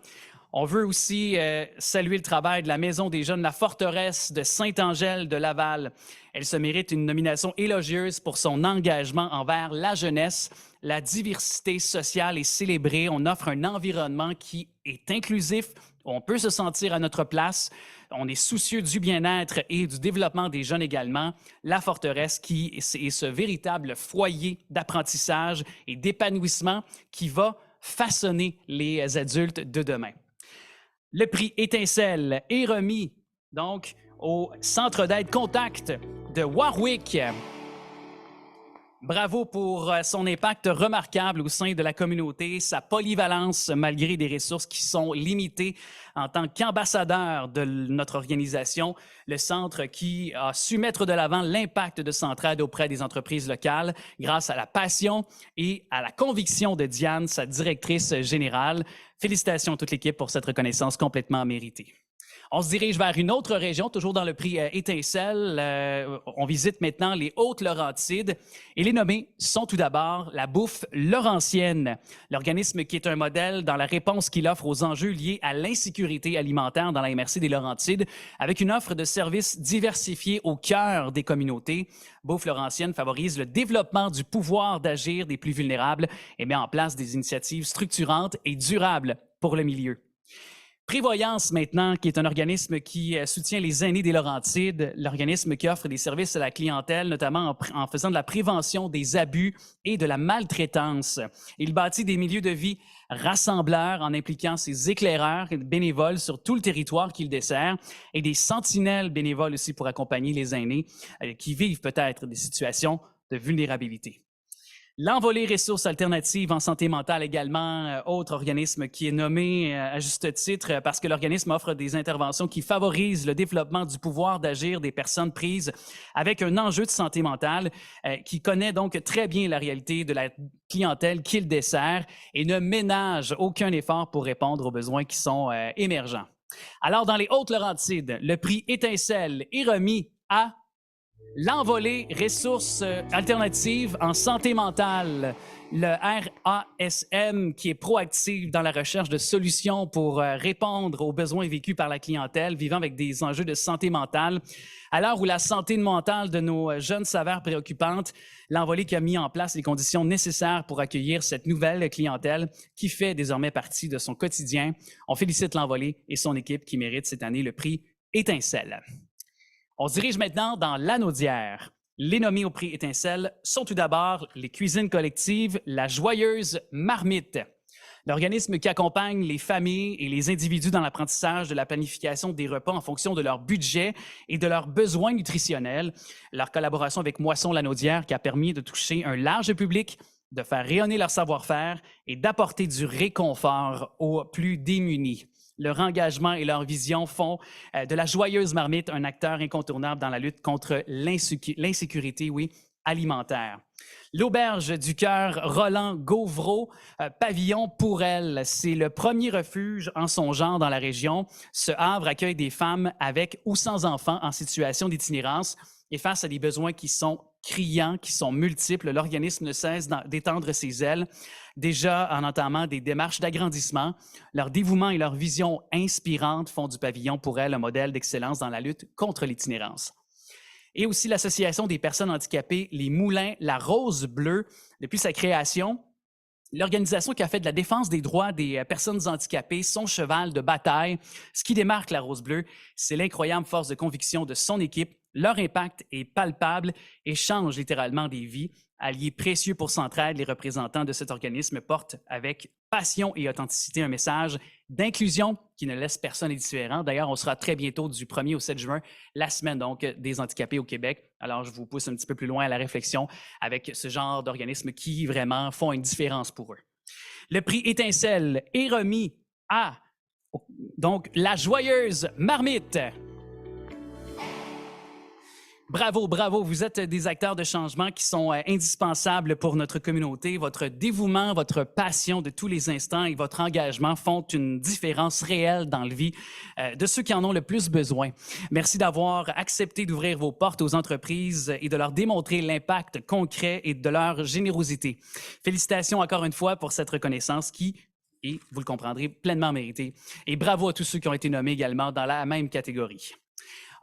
On veut aussi saluer le travail de la Maison des jeunes La Forteresse de Saint-Angèle de Laval. Elle se mérite une nomination élogieuse pour son engagement envers la jeunesse. La diversité sociale est célébrée. On offre un environnement qui est inclusif. On peut se sentir à notre place. On est soucieux du bien-être et du développement des jeunes également. La Forteresse qui est ce véritable foyer d'apprentissage et d'épanouissement qui va façonner les adultes de demain. Le prix Étincelle est remis donc au Centre d'aide Contact de Warwick. Bravo pour son impact remarquable au sein de la communauté, sa polyvalence malgré des ressources qui sont limitées. En tant qu'ambassadeur de notre organisation, le centre qui a su mettre de l'avant l'impact de Centraide auprès des entreprises locales grâce à la passion et à la conviction de Diane, sa directrice générale. Félicitations à toute l'équipe pour cette reconnaissance complètement méritée. On se dirige vers une autre région, toujours dans le prix Étincelle. On visite maintenant les Hautes-Laurentides. Et les nommés sont tout d'abord la Bouffe Laurentienne, l'organisme qui est un modèle dans la réponse qu'il offre aux enjeux liés à l'insécurité alimentaire dans la MRC des Laurentides, avec une offre de services diversifiés au cœur des communautés. Bouffe Laurentienne favorise le développement du pouvoir d'agir des plus vulnérables et met en place des initiatives structurantes et durables pour le milieu. Prévoyance maintenant, qui est un organisme qui soutient les aînés des Laurentides, l'organisme qui offre des services à la clientèle, notamment en faisant de la prévention des abus et de la maltraitance. Il bâtit des milieux de vie rassembleurs en impliquant ses éclaireurs bénévoles sur tout le territoire qu'il dessert et des sentinelles bénévoles aussi pour accompagner les aînés qui vivent peut-être des situations de vulnérabilité. L'Envolée Ressources alternatives en santé mentale également, autre organisme qui est nommé à juste titre parce que l'organisme offre des interventions qui favorisent le développement du pouvoir d'agir des personnes prises avec un enjeu de santé mentale qui connaît donc très bien la réalité de la clientèle qu'il dessert et ne ménage aucun effort pour répondre aux besoins qui sont émergents. Alors, dans les Hautes-Laurentides, le prix Étincelle est remis à l'Envolée Ressources alternatives en santé mentale, le RASM, qui est proactif dans la recherche de solutions pour répondre aux besoins vécus par la clientèle vivant avec des enjeux de santé mentale. À l'heure où la santé mentale de nos jeunes s'avère préoccupante, l'Envolée qui a mis en place les conditions nécessaires pour accueillir cette nouvelle clientèle qui fait désormais partie de son quotidien. On félicite l'Envolée et son équipe qui mérite cette année le prix Étincelle. On se dirige maintenant dans l'Anaudière. Les nommés au prix Étincelle sont tout d'abord les cuisines collectives La Joyeuse Marmite, l'organisme qui accompagne les familles et les individus dans l'apprentissage de la planification des repas en fonction de leur budget et de leurs besoins nutritionnels. Leur collaboration avec Moisson Lanaudière qui a permis de toucher un large public, de faire rayonner leur savoir-faire et d'apporter du réconfort aux plus démunis. Leur engagement et leur vision font de la Joyeuse Marmite un acteur incontournable dans la lutte contre l'insécurité alimentaire. L'Auberge du Cœur Roland Gauvreau, Pavillon pour elle, c'est le premier refuge en son genre dans la région. Ce havre accueille des femmes avec ou sans enfants en situation d'itinérance et face à des besoins qui sont criants, qui sont multiples, l'organisme ne cesse d'étendre ses ailes, déjà en entamant des démarches d'agrandissement. Leur dévouement et leur vision inspirante font du Pavillon pour elle un modèle d'excellence dans la lutte contre l'itinérance. Et aussi l'Association des personnes handicapées, les Moulins, la Rose Bleue, depuis sa création, l'organisation qui a fait de la défense des droits des personnes handicapées son cheval de bataille. Ce qui démarque la Rose Bleue, c'est l'incroyable force de conviction de son équipe Leur impact est palpable et change littéralement des vies. Alliés précieux pour Centraide, les représentants de cet organisme portent avec passion et authenticité un message d'inclusion qui ne laisse personne indifférent. D'ailleurs, on sera très bientôt du 1er au 7 juin, la semaine donc des handicapés au Québec. Alors, je vous pousse un petit peu plus loin à la réflexion avec ce genre d'organismes qui vraiment font une différence pour eux. Le prix Étincelle est remis à donc la Joyeuse Marmite. Bravo, bravo, vous êtes des acteurs de changement qui sont indispensables pour notre communauté. Votre dévouement, votre passion de tous les instants et votre engagement font une différence réelle dans la vie de ceux qui en ont le plus besoin. Merci d'avoir accepté d'ouvrir vos portes aux entreprises et de leur démontrer l'impact concret et de leur générosité. Félicitations encore une fois pour cette reconnaissance qui, et vous le comprendrez, pleinement méritée. Et bravo à tous ceux qui ont été nommés également dans la même catégorie.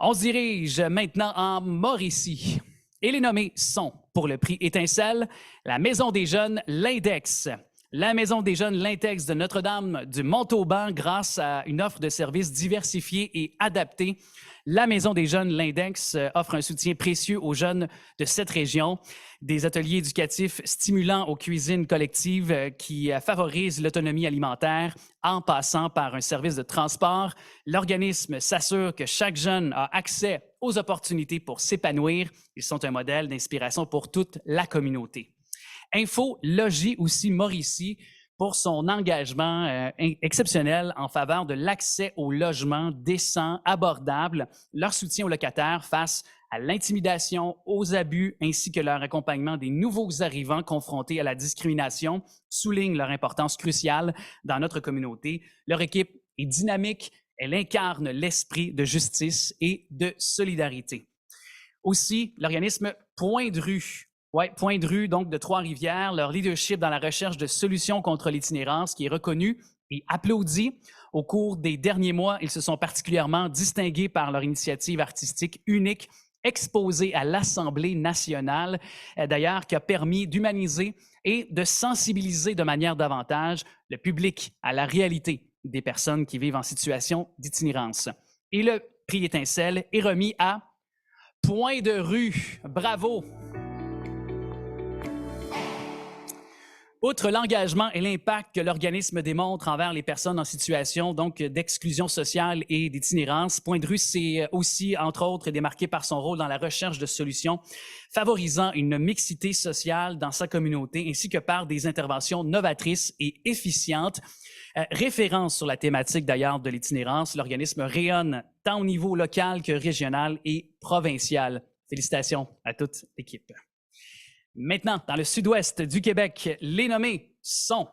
On se dirige maintenant en Mauricie. Et les nommés sont, pour le prix Étincelle, la Maison des Jeunes L'Index. La Maison des Jeunes L'Index de Notre-Dame du Montauban, grâce à une offre de services diversifiée et adaptée. La Maison des Jeunes L'Index offre un soutien précieux aux jeunes de cette région. Des ateliers éducatifs stimulants aux cuisines collectives qui favorisent l'autonomie alimentaire en passant par un service de transport. L'organisme s'assure que chaque jeune a accès aux opportunités pour s'épanouir. Ils sont un modèle d'inspiration pour toute la communauté. Info Logis aussi Mauricie pour son engagement exceptionnel en faveur de l'accès au logement décent, abordable, leur soutien aux locataires face à l'intimidation, aux abus, ainsi que leur accompagnement des nouveaux arrivants confrontés à la discrimination, souligne leur importance cruciale dans notre communauté. Leur équipe est dynamique, elle incarne l'esprit de justice et de solidarité. Aussi, l'organisme Point de rue. Oui, Point de rue, donc de Trois-Rivières, leur leadership dans la recherche de solutions contre l'itinérance qui est reconnu et applaudi. Au cours des derniers mois, ils se sont particulièrement distingués par leur initiative artistique unique exposée à l'Assemblée nationale, d'ailleurs, qui a permis d'humaniser et de sensibiliser de manière davantage le public à la réalité des personnes qui vivent en situation d'itinérance. Et le prix Étincelle est remis à Point de rue. Bravo! Outre l'engagement et l'impact que l'organisme démontre envers les personnes en situation donc d'exclusion sociale et d'itinérance, Point de rue s'est aussi, entre autres, démarqué par son rôle dans la recherche de solutions favorisant une mixité sociale dans sa communauté, ainsi que par des interventions novatrices et efficientes. Référence sur la thématique d'ailleurs de l'itinérance, l'organisme rayonne tant au niveau local que régional et provincial. Félicitations à toute l'équipe. Maintenant, dans le sud-ouest du Québec, les nommés sont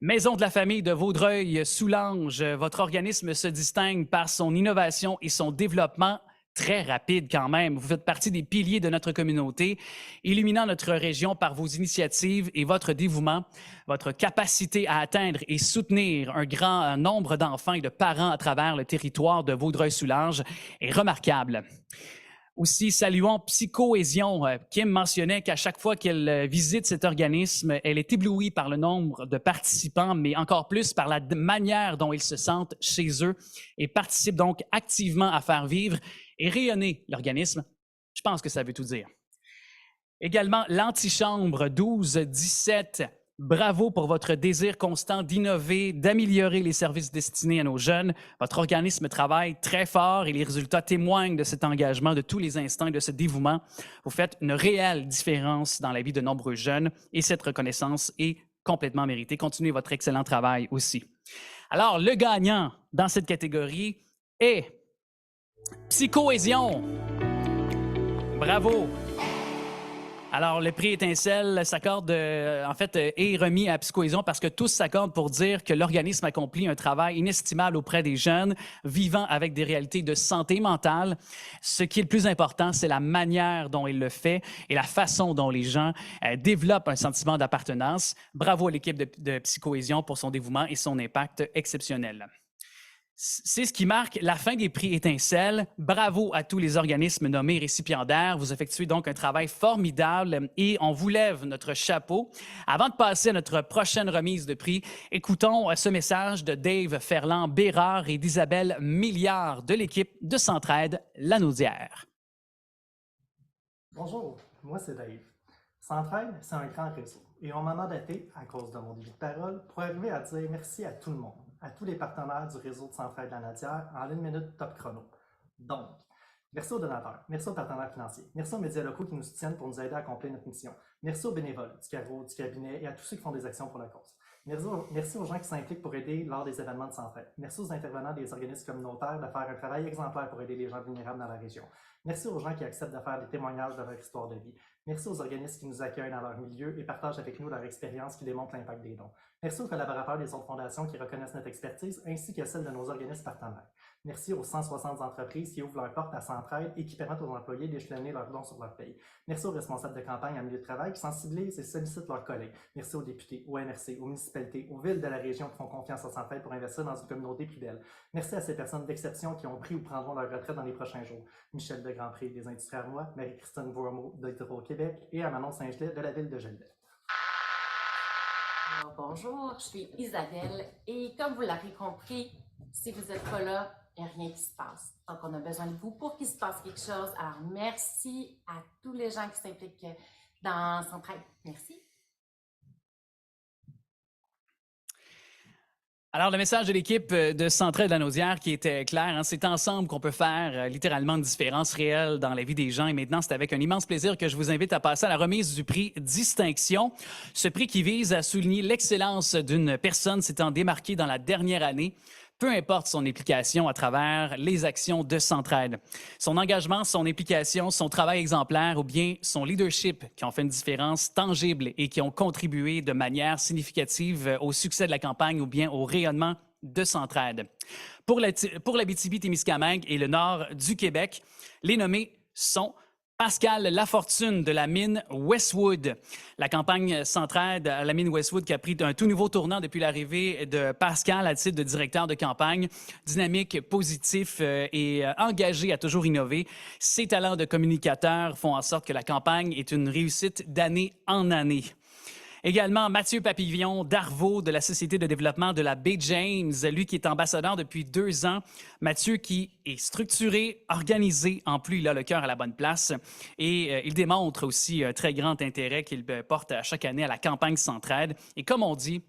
Maison de la famille de Vaudreuil-Soulanges. Votre organisme se distingue par son innovation et son développement très rapide quand même. Vous faites partie des piliers de notre communauté, illuminant notre région par vos initiatives et votre dévouement. Votre capacité à atteindre et soutenir un grand nombre d'enfants et de parents à travers le territoire de Vaudreuil-Soulanges est remarquable. Aussi, saluons Psychohésion. Kim mentionnait qu'à chaque fois qu'elle visite cet organisme, elle est éblouie par le nombre de participants, mais encore plus par la manière dont ils se sentent chez eux et participent donc activement à faire vivre et rayonner l'organisme. Je pense que ça veut tout dire. Également, l'Antichambre 12-17. Bravo pour votre désir constant d'innover, d'améliorer les services destinés à nos jeunes. Votre organisme travaille très fort et les résultats témoignent de cet engagement de tous les instants et de ce dévouement. Vous faites une réelle différence dans la vie de nombreux jeunes et cette reconnaissance est complètement méritée. Continuez votre excellent travail aussi. Alors, le gagnant dans cette catégorie est Psychohésion. Bravo! Alors, le prix Étincelle s'accorde, est remis à Psychohésion parce que tous s'accordent pour dire que l'organisme accomplit un travail inestimable auprès des jeunes vivant avec des réalités de santé mentale. Ce qui est le plus important, c'est la manière dont il le fait et la façon dont les gens développent un sentiment d'appartenance. Bravo à l'équipe de Psychohésion pour son dévouement et son impact exceptionnel. C'est ce qui marque la fin des prix Étincelle. Bravo à tous les organismes nommés récipiendaires. Vous effectuez donc un travail formidable et on vous lève notre chapeau. Avant de passer à notre prochaine remise de prix, écoutons ce message de Dave Ferland-Bérard et d'Isabelle Milliard de l'équipe de Centraide Lanaudière. Bonjour, moi c'est Dave. Centraide, c'est un grand réseau et on m'a mandaté, à cause de mon début de parole, pour arriver à dire merci à tout le monde, à tous les partenaires du réseau de Centraide Lanaudière en 1 minute top chrono. Donc, merci aux donateurs, merci aux partenaires financiers, merci aux médias locaux qui nous soutiennent pour nous aider à accomplir notre mission, merci aux bénévoles du carreau, du cabinet et à tous ceux qui font des actions pour la cause. Merci aux gens qui s'impliquent pour aider lors des événements de Centraide. Merci aux intervenants des organismes communautaires de faire un travail exemplaire pour aider les gens vulnérables dans la région. Merci aux gens qui acceptent de faire des témoignages de leur histoire de vie. Merci aux organismes qui nous accueillent dans leur milieu et partagent avec nous leur expérience qui démontre l'impact des dons. Merci aux collaborateurs des autres fondations qui reconnaissent notre expertise ainsi que celle de nos organismes partenaires. Merci aux 160 entreprises qui ouvrent leurs portes à Centraide et qui permettent aux employés d'échelonner leurs dons sur leur pays. Merci aux responsables de campagne en milieu de travail qui sensibilisent et sollicitent leurs collègues. Merci aux députés, aux MRC, aux municipalités, aux villes de la région qui font confiance à Centraide pour investir dans une communauté plus belle. Merci à ces personnes d'exception qui ont pris ou prendront leur retraite dans les prochains jours. Michel de Grandpré des Industries Armois, Marie-Christine Bourmeau d'Hydro-Québec et à Manon Saint-Gelais de la ville de Joliette. Alors, bonjour, je suis Isabelle et comme vous l'avez compris, si vous n'êtes pas là, il n'y a rien qui se passe. Donc, on a besoin de vous pour qu'il se passe quelque chose. Alors, merci à tous les gens qui s'impliquent dans Centraide. Merci. Alors, le message de l'équipe de Centraide Lanaudière qui était clair, hein, c'est ensemble qu'on peut faire littéralement une différence réelle dans la vie des gens. Et maintenant, c'est avec un immense plaisir que je vous invite à passer à la remise du prix Distinction. Ce prix qui vise à souligner l'excellence d'une personne s'étant démarquée dans la dernière année, peu importe son implication à travers les actions de Centraide. Son engagement, son implication, son travail exemplaire ou bien son leadership qui ont fait une différence tangible et qui ont contribué de manière significative au succès de la campagne ou bien au rayonnement de Centraide. Pour l'Abitibi-Témiscamingue et le nord du Québec, les nommés sont Pascal Lafortune de la mine Westwood. La campagne Centraide à la mine Westwood qui a pris un tout nouveau tournant depuis l'arrivée de Pascal à titre de directeur de campagne. Dynamique, positif et engagé à toujours innover. Ses talents de communicateur font en sorte que la campagne est une réussite d'année en année. Également, Mathieu Papillon d'Arvaux de la Société de développement de la baie James, lui qui est ambassadeur depuis 2 ans. Mathieu qui est structuré, organisé, en plus il a le cœur à la bonne place et il démontre aussi un très grand intérêt qu'il porte à chaque année à la campagne Centraide. Et comme on dit,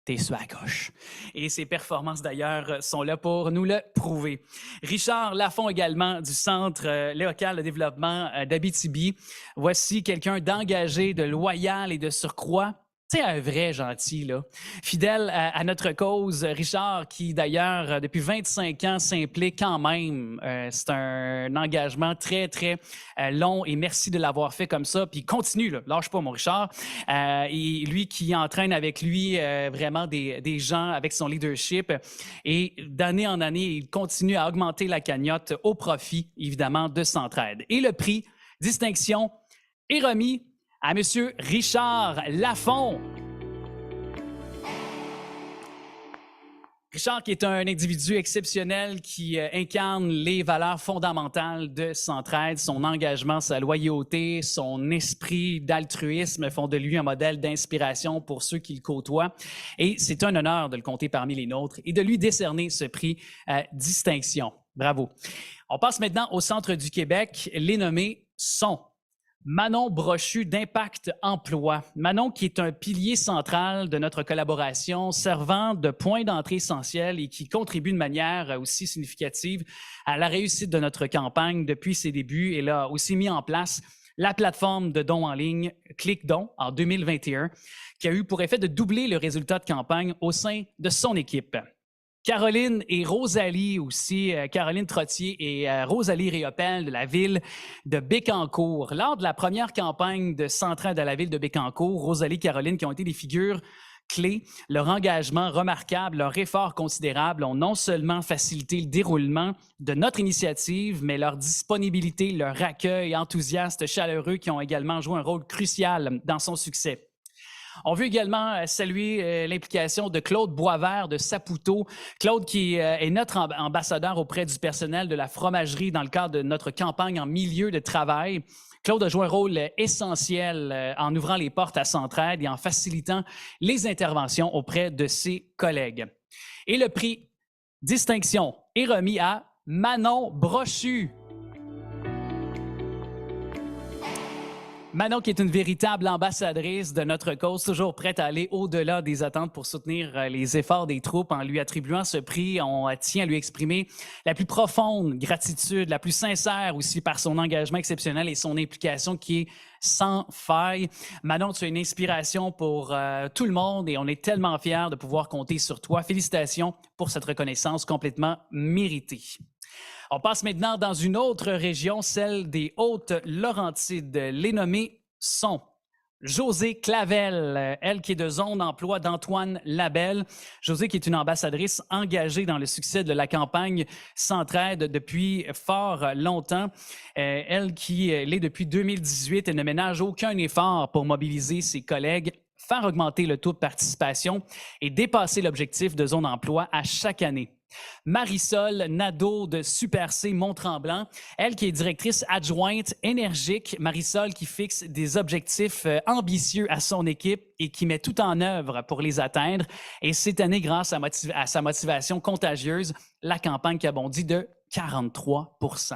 t'es sur la gauche. Et ses performances, d'ailleurs, sont là pour nous le prouver. Richard Lafont, également, du Centre local de développement d'Abitibi. Voici quelqu'un d'engagé, de loyal et de surcroît. C'est un vrai gentil, là. Fidèle à notre cause, Richard, qui d'ailleurs, depuis 25 ans, s'implique quand même. C'est un engagement très, très long et merci de l'avoir fait comme ça. Puis continue, là. Lâche pas, mon Richard. Et lui qui entraîne avec lui vraiment des gens avec son leadership. Et d'année en année, il continue à augmenter la cagnotte au profit, évidemment, de Centraide. Et le prix Distinction est remis à M. Richard Lafont. Richard, qui est un individu exceptionnel qui incarne les valeurs fondamentales de Centraide, son engagement, sa loyauté, son esprit d'altruisme font de lui un modèle d'inspiration pour ceux qui le côtoient. Et c'est un honneur de le compter parmi les nôtres et de lui décerner ce prix Distinction. Bravo. On passe maintenant au centre du Québec. Les nommés sont Manon Brochu d'Impact Emploi. Manon qui est un pilier central de notre collaboration, servant de point d'entrée essentiel et qui contribue de manière aussi significative à la réussite de notre campagne depuis ses débuts. Elle a aussi mis en place la plateforme de dons en ligne ClickDon en 2021, qui a eu pour effet de doubler le résultat de campagne au sein de son équipe. Caroline et Rosalie aussi, Caroline Trottier et Rosalie Réopel de la ville de Bécancour. Lors de la première campagne de Centraide à la ville de Bécancour, Rosalie et Caroline qui ont été des figures clés, leur engagement remarquable, leur effort considérable ont non seulement facilité le déroulement de notre initiative, mais leur disponibilité, leur accueil enthousiaste, chaleureux qui ont également joué un rôle crucial dans son succès. On veut également saluer l'implication de Claude Boisvert de Saputo. Claude qui est notre ambassadeur auprès du personnel de la fromagerie dans le cadre de notre campagne en milieu de travail. Claude a joué un rôle essentiel en ouvrant les portes à Centraide et en facilitant les interventions auprès de ses collègues. Et le prix Distinction est remis à Manon Brochu. Manon, qui est une véritable ambassadrice de notre cause, toujours prête à aller au-delà des attentes pour soutenir les efforts des troupes. En lui attribuant ce prix, on tient à lui exprimer la plus profonde gratitude, la plus sincère aussi par son engagement exceptionnel et son implication qui est sans faille. Manon, tu es une inspiration pour tout le monde et on est tellement fiers de pouvoir compter sur toi. Félicitations pour cette reconnaissance complètement méritée. On passe maintenant dans une autre région, celle des Hautes-Laurentides. Les nommés sont Josée Clavel, elle qui est de zone d'emploi d'Antoine Labelle. Josée qui est une ambassadrice engagée dans le succès de la campagne Centraide depuis fort longtemps. Elle qui l'est depuis 2018 et ne ménage aucun effort pour mobiliser ses collègues, faire augmenter le taux de participation et dépasser l'objectif de zone d'emploi à chaque année. Marisol Nadeau de Super C Mont-Tremblant, elle qui est directrice adjointe énergique. Marisol qui fixe des objectifs ambitieux à son équipe et qui met tout en œuvre pour les atteindre. Et cette année, grâce à sa motivation contagieuse, la campagne qui a bondi de 43 %.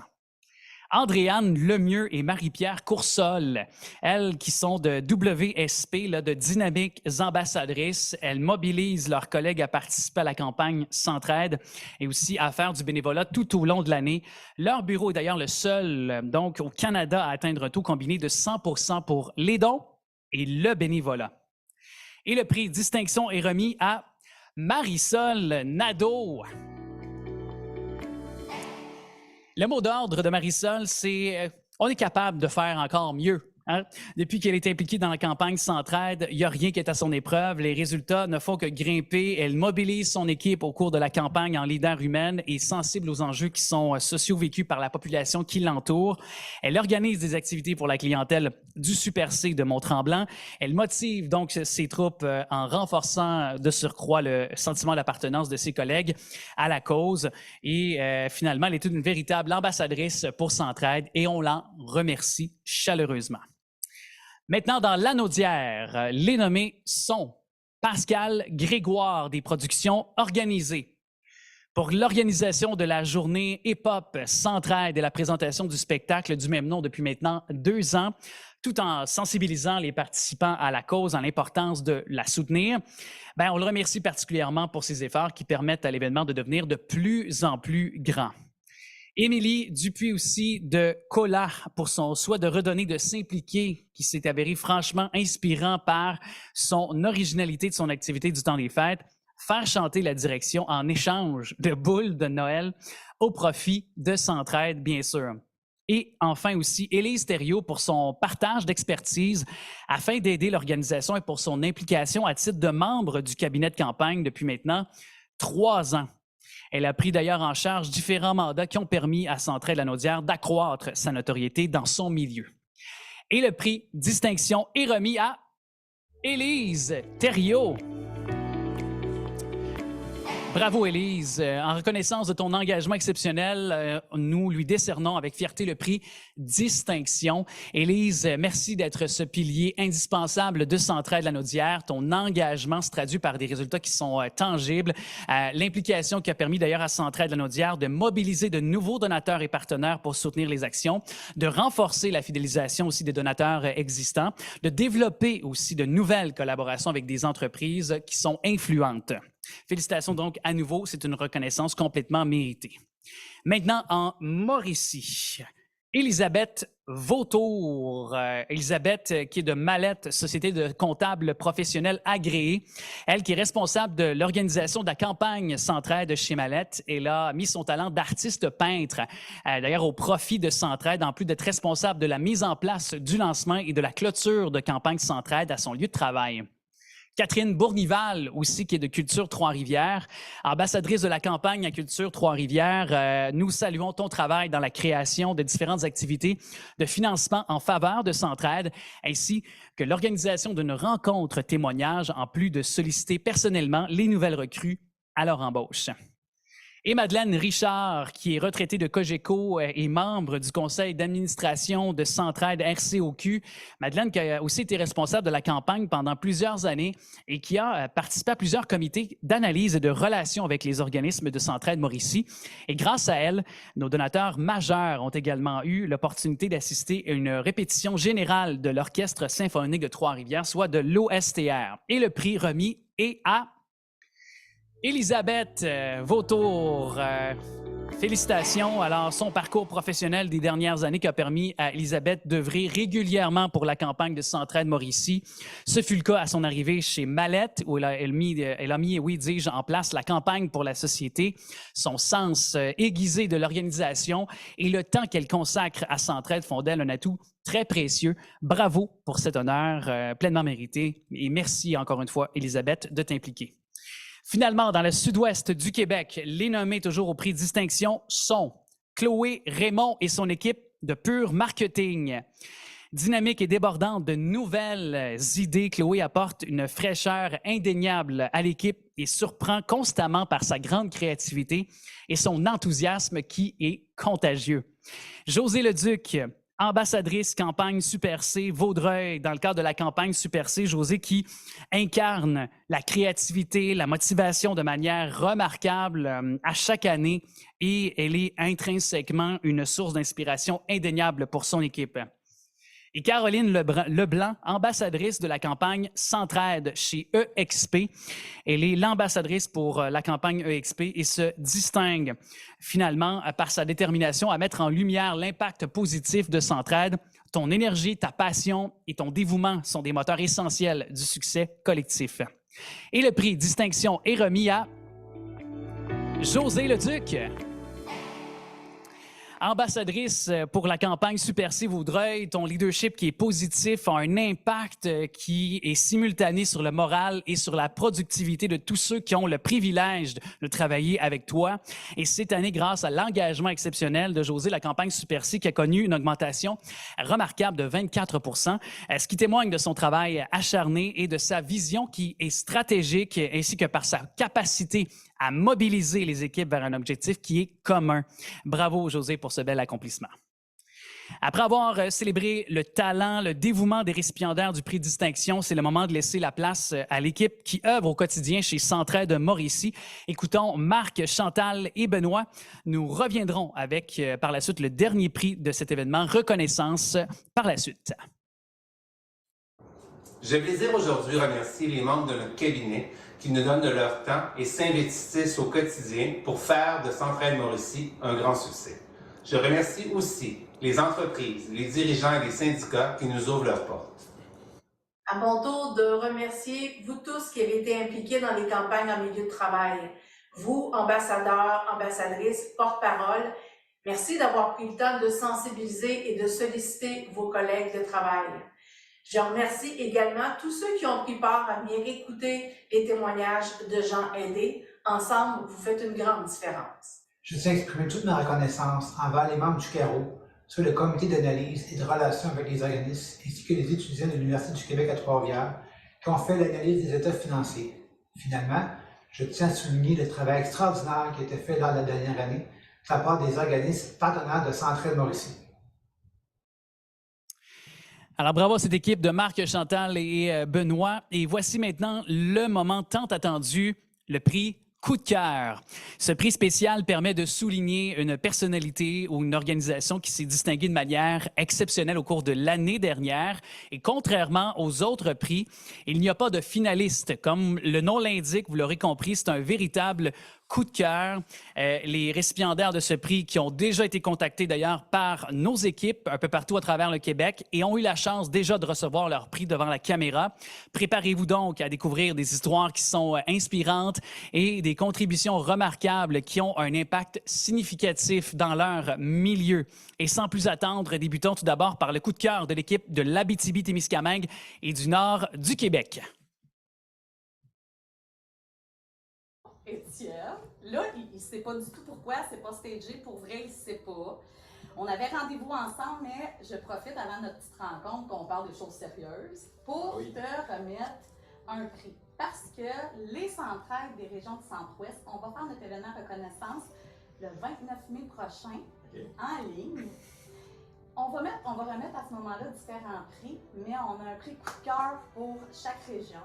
Andréane Lemieux et Marie-Pierre Coursol, elles qui sont de WSP, de Dynamiques ambassadrices. Elles mobilisent leurs collègues à participer à la campagne Centraide et aussi à faire du bénévolat tout au long de l'année. Leur bureau est d'ailleurs le seul donc au Canada à atteindre un taux combiné de 100 % pour les dons et le bénévolat. Et le prix distinction est remis à Marisol Nadeau. Le mot d'ordre de Marisol, c'est on est capable de faire encore mieux. Hein? Depuis qu'elle est impliquée dans la campagne Centraide, il n'y a rien qui est à son épreuve. Les résultats ne font que grimper. Elle mobilise son équipe au cours de la campagne en leader humaine et sensible aux enjeux qui sont sociaux vécus par la population qui l'entoure. Elle organise des activités pour la clientèle du Super C de Mont-Tremblant. Elle motive donc ses troupes en renforçant de surcroît le sentiment d'appartenance de ses collègues à la cause. Et finalement, elle est une véritable ambassadrice pour Centraide et on l'en remercie chaleureusement. Maintenant, dans l'Anaudière, les nommés sont Pascal Grégoire des productions organisées. Pour l'organisation de la journée hip-hop Centraide et la présentation du spectacle du même nom depuis maintenant 2 ans, tout en sensibilisant les participants à la cause, à l'importance de la soutenir, on le remercie particulièrement pour ses efforts qui permettent à l'événement de devenir de plus en plus grand. Émilie Dupuis aussi de Cola pour son souhait de redonner, de s'impliquer, qui s'est avéré franchement inspirant par son originalité de son activité du temps des fêtes, faire chanter la direction en échange de boules de Noël au profit de Centraide, bien sûr. Et enfin aussi, Élise Thériault pour son partage d'expertise afin d'aider l'organisation et pour son implication à titre de membre du cabinet de campagne depuis maintenant 3 ans. Elle a pris d'ailleurs en charge différents mandats qui ont permis à Centraide-Lanaudière d'accroître sa notoriété dans son milieu. Et le prix distinction est remis à Élise Thériault. Bravo, Élise. En reconnaissance de ton engagement exceptionnel, nous lui décernons avec fierté le prix Distinction. Élise, merci d'être ce pilier indispensable de Centraide-Lanaudière. Ton engagement se traduit par des résultats qui sont tangibles. L'implication qui a permis d'ailleurs à Centraide-Lanaudière de mobiliser de nouveaux donateurs et partenaires pour soutenir les actions, de renforcer la fidélisation aussi des donateurs existants, de développer aussi de nouvelles collaborations avec des entreprises qui sont influentes. Félicitations donc à nouveau, c'est une reconnaissance complètement méritée. Maintenant, en Mauricie, Elisabeth Vautour. Elisabeth, qui est de Mallette, société de comptables professionnels agréés. Elle qui est responsable de l'organisation de la campagne Centraide chez Mallette. Elle a mis son talent d'artiste peintre, d'ailleurs au profit de Centraide, en plus d'être responsable de la mise en place du lancement et de la clôture de campagne Centraide à son lieu de travail. Catherine Bournival, aussi, qui est de Culture Trois-Rivières, ambassadrice de la campagne à Culture Trois-Rivières. Nous saluons ton travail dans la création de différentes activités de financement en faveur de Centraide, ainsi que l'organisation d'une rencontre témoignage, en plus de solliciter personnellement les nouvelles recrues à leur embauche. Et Madeleine Richard, qui est retraitée de Cogeco et membre du conseil d'administration de Centraide RCOQ. Madeleine qui a aussi été responsable de la campagne pendant plusieurs années et qui a participé à plusieurs comités d'analyse et de relations avec les organismes de Centraide Mauricie. Et grâce à elle, nos donateurs majeurs ont également eu l'opportunité d'assister à une répétition générale de l'Orchestre symphonique de Trois-Rivières, soit de l'OSTR. Et le prix remis est à Elisabeth Vautour. Félicitations. Alors, son parcours professionnel des dernières années qui a permis à Elisabeth d'œuvrer régulièrement pour la campagne de Centraide Mauricie. Ce fut le cas à son arrivée chez Mallette, où elle a mis, oui, dis-je, en place la campagne pour la société. Son sens aiguisé de l'organisation et le temps qu'elle consacre à Centraide font d'elle un atout très précieux. Bravo pour cet honneur pleinement mérité. Et merci encore une fois, Elisabeth, de t'impliquer. Finalement, dans le sud-ouest du Québec, les nommés toujours au prix distinction sont Chloé Raymond et son équipe de Pur Marketing. Dynamique et débordante de nouvelles idées, Chloé apporte une fraîcheur indéniable à l'équipe et surprend constamment par sa grande créativité et son enthousiasme qui est contagieux. José Leduc, ambassadrice campagne Super C Vaudreuil, dans le cadre de la campagne Super C, José qui incarne la créativité, la motivation de manière remarquable à chaque année et elle est intrinsèquement une source d'inspiration indéniable pour son équipe. Et Caroline Leblanc, ambassadrice de la campagne Centraide chez EXP. Elle est l'ambassadrice pour la campagne EXP et se distingue finalement par sa détermination à mettre en lumière l'impact positif de Centraide. Ton énergie, ta passion et ton dévouement sont des moteurs essentiels du succès collectif. Et le prix distinction est remis à José Leduc. Ambassadrice pour la campagne Super C Vaudreuil, ton leadership qui est positif a un impact qui est simultané sur le moral et sur la productivité de tous ceux qui ont le privilège de travailler avec toi. Et cette année, grâce à l'engagement exceptionnel de José, la campagne Super C qui a connu une augmentation remarquable de 24 %, ce qui témoigne de son travail acharné et de sa vision qui est stratégique ainsi que par sa capacité à mobiliser les équipes vers un objectif qui est commun. Bravo, José, pour ce bel accomplissement. Après avoir célébré le talent, le dévouement des récipiendaires du prix Distinction, c'est le moment de laisser la place à l'équipe qui œuvre au quotidien chez Centraide Mauricie. Écoutons Marc, Chantal et Benoît. Nous reviendrons avec, par la suite, le dernier prix de cet événement, Reconnaissance, par la suite. Je désire aujourd'hui remercier les membres de notre cabinet qui nous donnent de leur temps et s'investissent au quotidien pour faire de Centraide Mauricie un grand succès. Je remercie aussi les entreprises, les dirigeants et les syndicats qui nous ouvrent leurs portes. À mon tour de remercier vous tous qui avez été impliqués dans les campagnes en milieu de travail. Vous, ambassadeurs, ambassadrices, porte-parole, merci d'avoir pris le temps de sensibiliser et de solliciter vos collègues de travail. Je remercie également tous ceux qui ont pris part à venir écouter les témoignages de gens aidés. Ensemble, vous faites une grande différence. Je tiens à exprimer toute ma reconnaissance envers les membres du CARO, sur le comité d'analyse et de relations avec les organismes, ainsi que les étudiants de l'Université du Québec à Trois-Rivières, qui ont fait l'analyse des états financiers. Finalement, je tiens à souligner le travail extraordinaire qui a été fait lors de la dernière année de la part des organismes partenaires de Centraide Mauricie. Alors, bravo à cette équipe de Marc, Chantal et Benoît. Et voici maintenant le moment tant attendu, le prix Coup de cœur. Ce prix spécial permet de souligner une personnalité ou une organisation qui s'est distinguée de manière exceptionnelle au cours de l'année dernière. Et contrairement aux autres prix, il n'y a pas de finaliste. Comme le nom l'indique, vous l'aurez compris, c'est un véritable coup de cœur. Les récipiendaires de ce prix qui ont déjà été contactés d'ailleurs par nos équipes un peu partout à travers le Québec et ont eu la chance déjà de recevoir leur prix devant la caméra. Préparez-vous donc à découvrir des histoires qui sont inspirantes et des contributions remarquables qui ont un impact significatif dans leur milieu. Et sans plus attendre, débutons tout d'abord par le coup de cœur de l'équipe de l'Abitibi-Témiscamingue et du nord du Québec. Étienne, là, il ne sait pas du tout pourquoi, c'est pas stagé, pour vrai, il ne sait pas. On avait rendez-vous ensemble, mais je profite avant notre petite rencontre qu'on parle de choses sérieuses pour te remettre un prix. parce que les centrales des régions du Centre-Ouest, on va faire notre événement reconnaissance le 29 mai prochain en ligne. On va remettre à ce moment-là différents prix, mais on a un prix coup de cœur pour chaque région.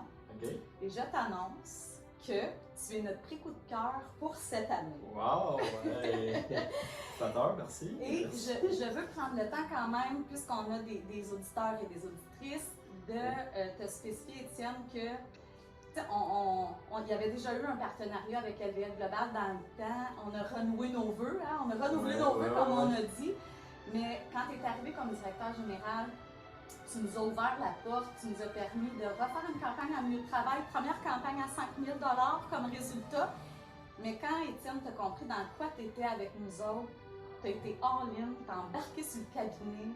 Et je t'annonce que tu es notre prix coup de cœur pour cette année. Wow! Merci. Et je veux prendre le temps quand même, puisqu'on a des auditeurs et des auditrices, de te spécifier, Étienne, que il y avait déjà eu un partenariat avec LVL Global dans le temps. On a renoué nos vœux, hein? On a renouvelé nos vœux, comme on a dit. Mais quand tu es arrivé comme directeur général, tu nous as ouvert la porte, tu nous as permis de refaire une campagne en milieu de travail, première campagne à 5 000 $ comme résultat. Mais quand Étienne t'a compris dans quoi tu étais avec nous autres, tu as été all-in, tu as embarqué sur le cabinet,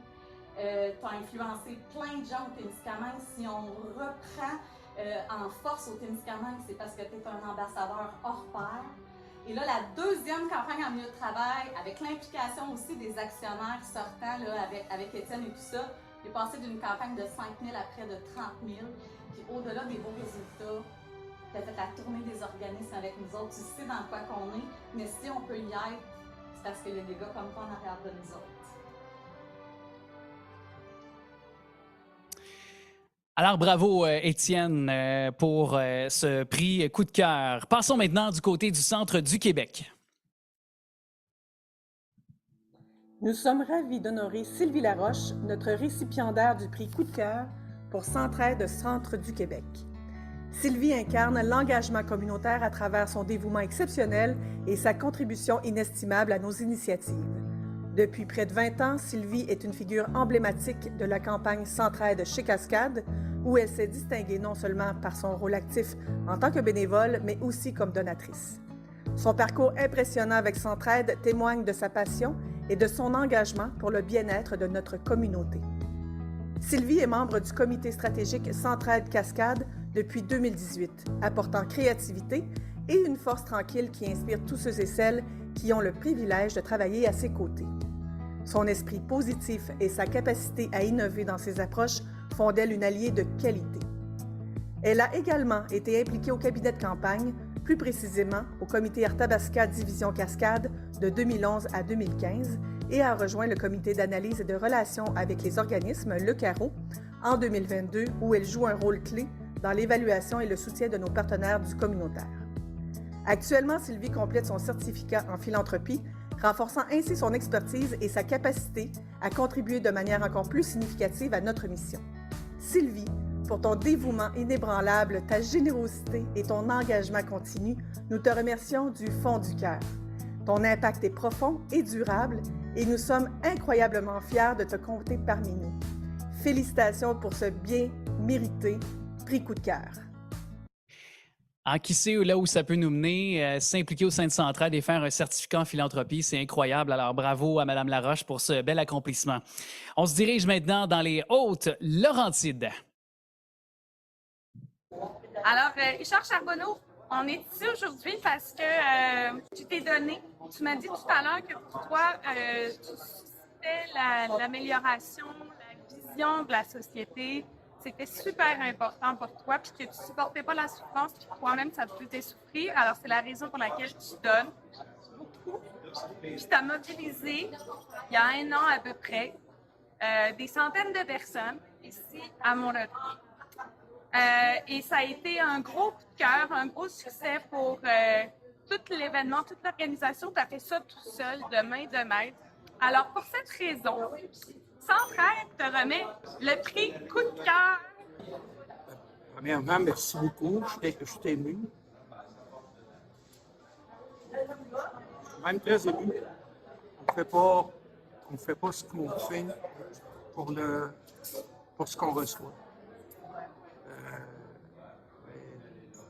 tu as influencé plein de gens au Témiscamingue. Si on reprend en force au Témiscamingue, c'est parce que tu es un ambassadeur hors pair. Et là, la deuxième campagne en milieu de travail, avec l'implication aussi des actionnaires sortants, là, avec Étienne et tout ça, j'ai passé d'une campagne de 5 000 à près de 30 000. Puis au-delà des beaux résultats, tu as fait la tournée des organismes avec nous autres. Tu sais dans quoi qu'on est, mais si on peut y être, c'est parce qu'il y a des gars comme toi en arrière de nous autres. Alors, bravo, Étienne, pour ce prix coup de cœur. Passons maintenant du côté du centre du Québec. Nous sommes ravis d'honorer Sylvie Laroche, notre récipiendaire du prix coup de cœur pour Centraide Centre du Québec. Sylvie incarne l'engagement communautaire à travers son dévouement exceptionnel et sa contribution inestimable à nos initiatives. Depuis près de 20 ans, Sylvie est une figure emblématique de la campagne Centraide chez Cascade, où elle s'est distinguée non seulement par son rôle actif en tant que bénévole, mais aussi comme donatrice. Son parcours impressionnant avec Centraide témoigne de sa passion et de son engagement pour le bien-être de notre communauté. Sylvie est membre du comité stratégique Centraide Cascade depuis 2018, apportant créativité et une force tranquille qui inspire tous ceux et celles qui ont le privilège de travailler à ses côtés. Son esprit positif et sa capacité à innover dans ses approches font d'elle une alliée de qualité. Elle a également été impliquée au cabinet de campagne, plus précisément au comité Arthabasca Division Cascade de 2011 à 2015 et a rejoint le comité d'analyse et de relations avec les organismes, le CARO, en 2022 où elle joue un rôle clé dans l'évaluation et le soutien de nos partenaires du communautaire. Actuellement, Sylvie complète son certificat en philanthropie, renforçant ainsi son expertise et sa capacité à contribuer de manière encore plus significative à notre mission. Sylvie, pour ton dévouement inébranlable, ta générosité et ton engagement continu, nous te remercions du fond du cœur. Ton impact est profond et durable et nous sommes incroyablement fiers de te compter parmi nous. Félicitations pour ce bien mérité prix coup de cœur. Ah, qui sait là où ça peut nous mener, s'impliquer au sein de Centraide et faire un certificat en philanthropie, c'est incroyable. Alors, bravo à Mme Laroche pour ce bel accomplissement. On se dirige maintenant dans les Hautes-Laurentides. Alors, Richard Charbonneau, on est ici aujourd'hui parce que tu t'es donné. Tu m'as dit tout à l'heure que pour toi, tu suscitais l'amélioration, la vision de la société. C'était super important pour toi, puis que tu ne supportais pas la souffrance, puis toi-même, ça te faisait souffrir. Alors, c'est la raison pour laquelle tu donnes beaucoup. Puis, tu as mobilisé, il y a 1 an à peu près, des centaines de personnes ici à Mont-Laurier. Et ça a été un gros coup de cœur, un gros succès pour tout l'événement, toute l'organisation. Tu as fait ça tout seul, de main de maître. Alors, pour cette raison, Centraide te remet le prix coup de cœur. Premièrement, merci beaucoup. Je suis ému. Je suis même très ému. On ne fait pas ce qu'on fait pour ce qu'on reçoit.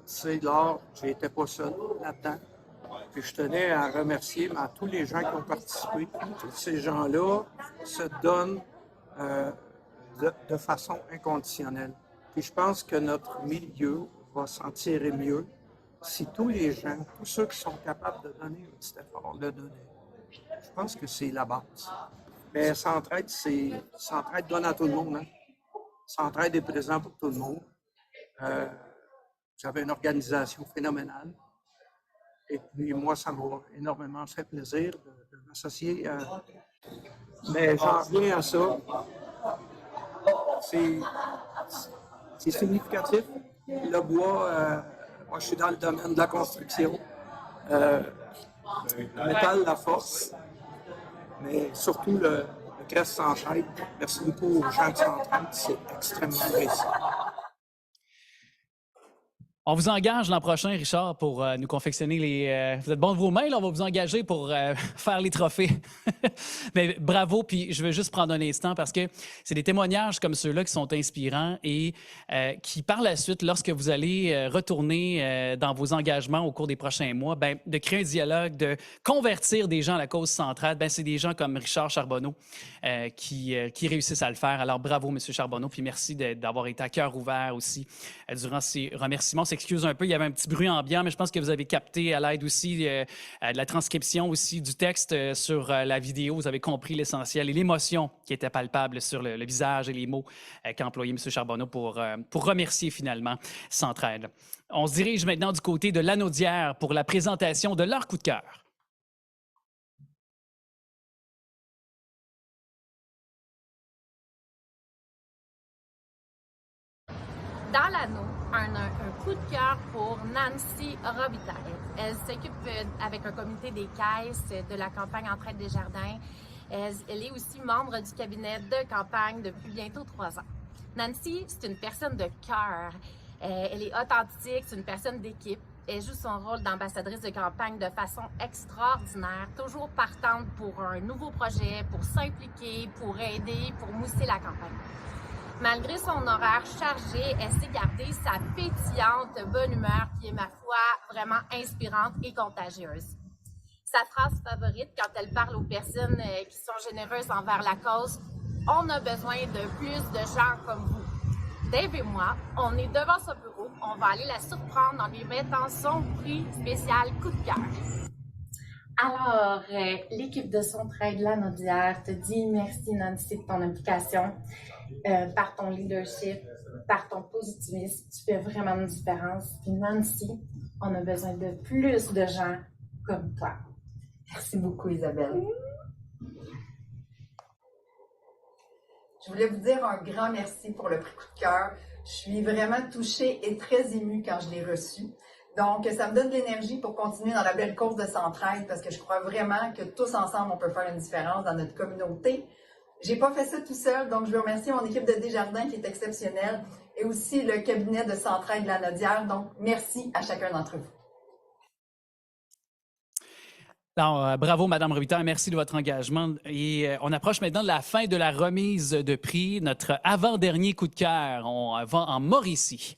C'est là, je n'étais pas seul là-dedans. Puis je tenais à remercier tous les gens qui ont participé. Ces gens-là se donnent de façon inconditionnelle. Puis je pense que notre milieu va s'en tirer mieux si tous les gens, tous ceux qui sont capables de donner un petit effort, le donner. Je pense que c'est la base. Mais Centraide donne à tout le monde. Hein? Centraide est présent pour tout le monde. Vous avez une organisation phénoménale. Et puis moi, ça m'a énormément fait plaisir de m'associer. Mais j'en reviens à ça. C'est significatif. Le bois, moi je suis dans le domaine de la construction. Le métal, la force, mais surtout le Crest Centraide. Merci beaucoup aux gens de Centraide, c'est extrêmement précis. On vous engage l'an prochain, Richard, pour nous confectionner les... vous êtes bon de vos mains, là, on va vous engager pour faire les trophées. Mais bravo, puis je veux juste prendre un instant parce que c'est des témoignages comme ceux-là qui sont inspirants et qui, par la suite, lorsque vous allez retourner dans vos engagements au cours des prochains mois, ben, de créer un dialogue, de convertir des gens à la cause centrale, ben, c'est des gens comme Richard Charbonneau qui réussissent à le faire. Alors bravo, M. Charbonneau, puis merci d'avoir été à cœur ouvert aussi durant ces remerciements. S'excuse un peu, il y avait un petit bruit ambiant, mais je pense que vous avez capté à l'aide aussi de la transcription aussi du texte sur la vidéo. Vous avez compris l'essentiel et l'émotion qui était palpable sur le visage et les mots qu'a employé M. Charbonneau pour remercier finalement Centraide. On se dirige maintenant du côté de Lanaudière pour la présentation de leur coup de cœur. Dans l'anneau, un coup de cœur pour Nancy Robitaille. Elle s'occupe avec un comité des caisses de la campagne Entraide des Jardins. Elle est aussi membre du cabinet de campagne depuis bientôt 3 ans. Nancy, c'est une personne de cœur. Elle est authentique, c'est une personne d'équipe. Elle joue son rôle d'ambassadrice de campagne de façon extraordinaire, toujours partante pour un nouveau projet, pour s'impliquer, pour aider, pour mousser la campagne. Malgré son horaire chargé, elle sait garder sa pétillante bonne humeur qui est, ma foi, vraiment inspirante et contagieuse. Sa phrase favorite quand elle parle aux personnes qui sont généreuses envers la cause, « On a besoin de plus de gens comme vous ». Dave et moi, on est devant son bureau, on va aller la surprendre en lui mettant son prix spécial coup de cœur. Alors, l'équipe de Centraide Lanaudière te dit merci Nancy de ton implication. Par ton leadership, par ton positivisme, tu fais vraiment une différence. Puis Nancy, on a besoin de plus de gens comme toi. Merci beaucoup, Isabelle. Je voulais vous dire un grand merci pour le prix coup de cœur. Je suis vraiment touchée et très émue quand je l'ai reçu. Donc, ça me donne de l'énergie pour continuer dans la belle course de Centraide parce que je crois vraiment que tous ensemble, on peut faire une différence dans notre communauté. J'ai pas fait ça tout seul, donc je veux remercier mon équipe de Desjardins qui est exceptionnelle et aussi le cabinet de Centraide Lanaudière. Donc, merci à chacun d'entre vous. Alors, bravo, Mme Robitaille. Merci de votre engagement. Et on approche maintenant de la fin de la remise de prix. Notre avant-dernier coup de cœur, on va en Mauricie.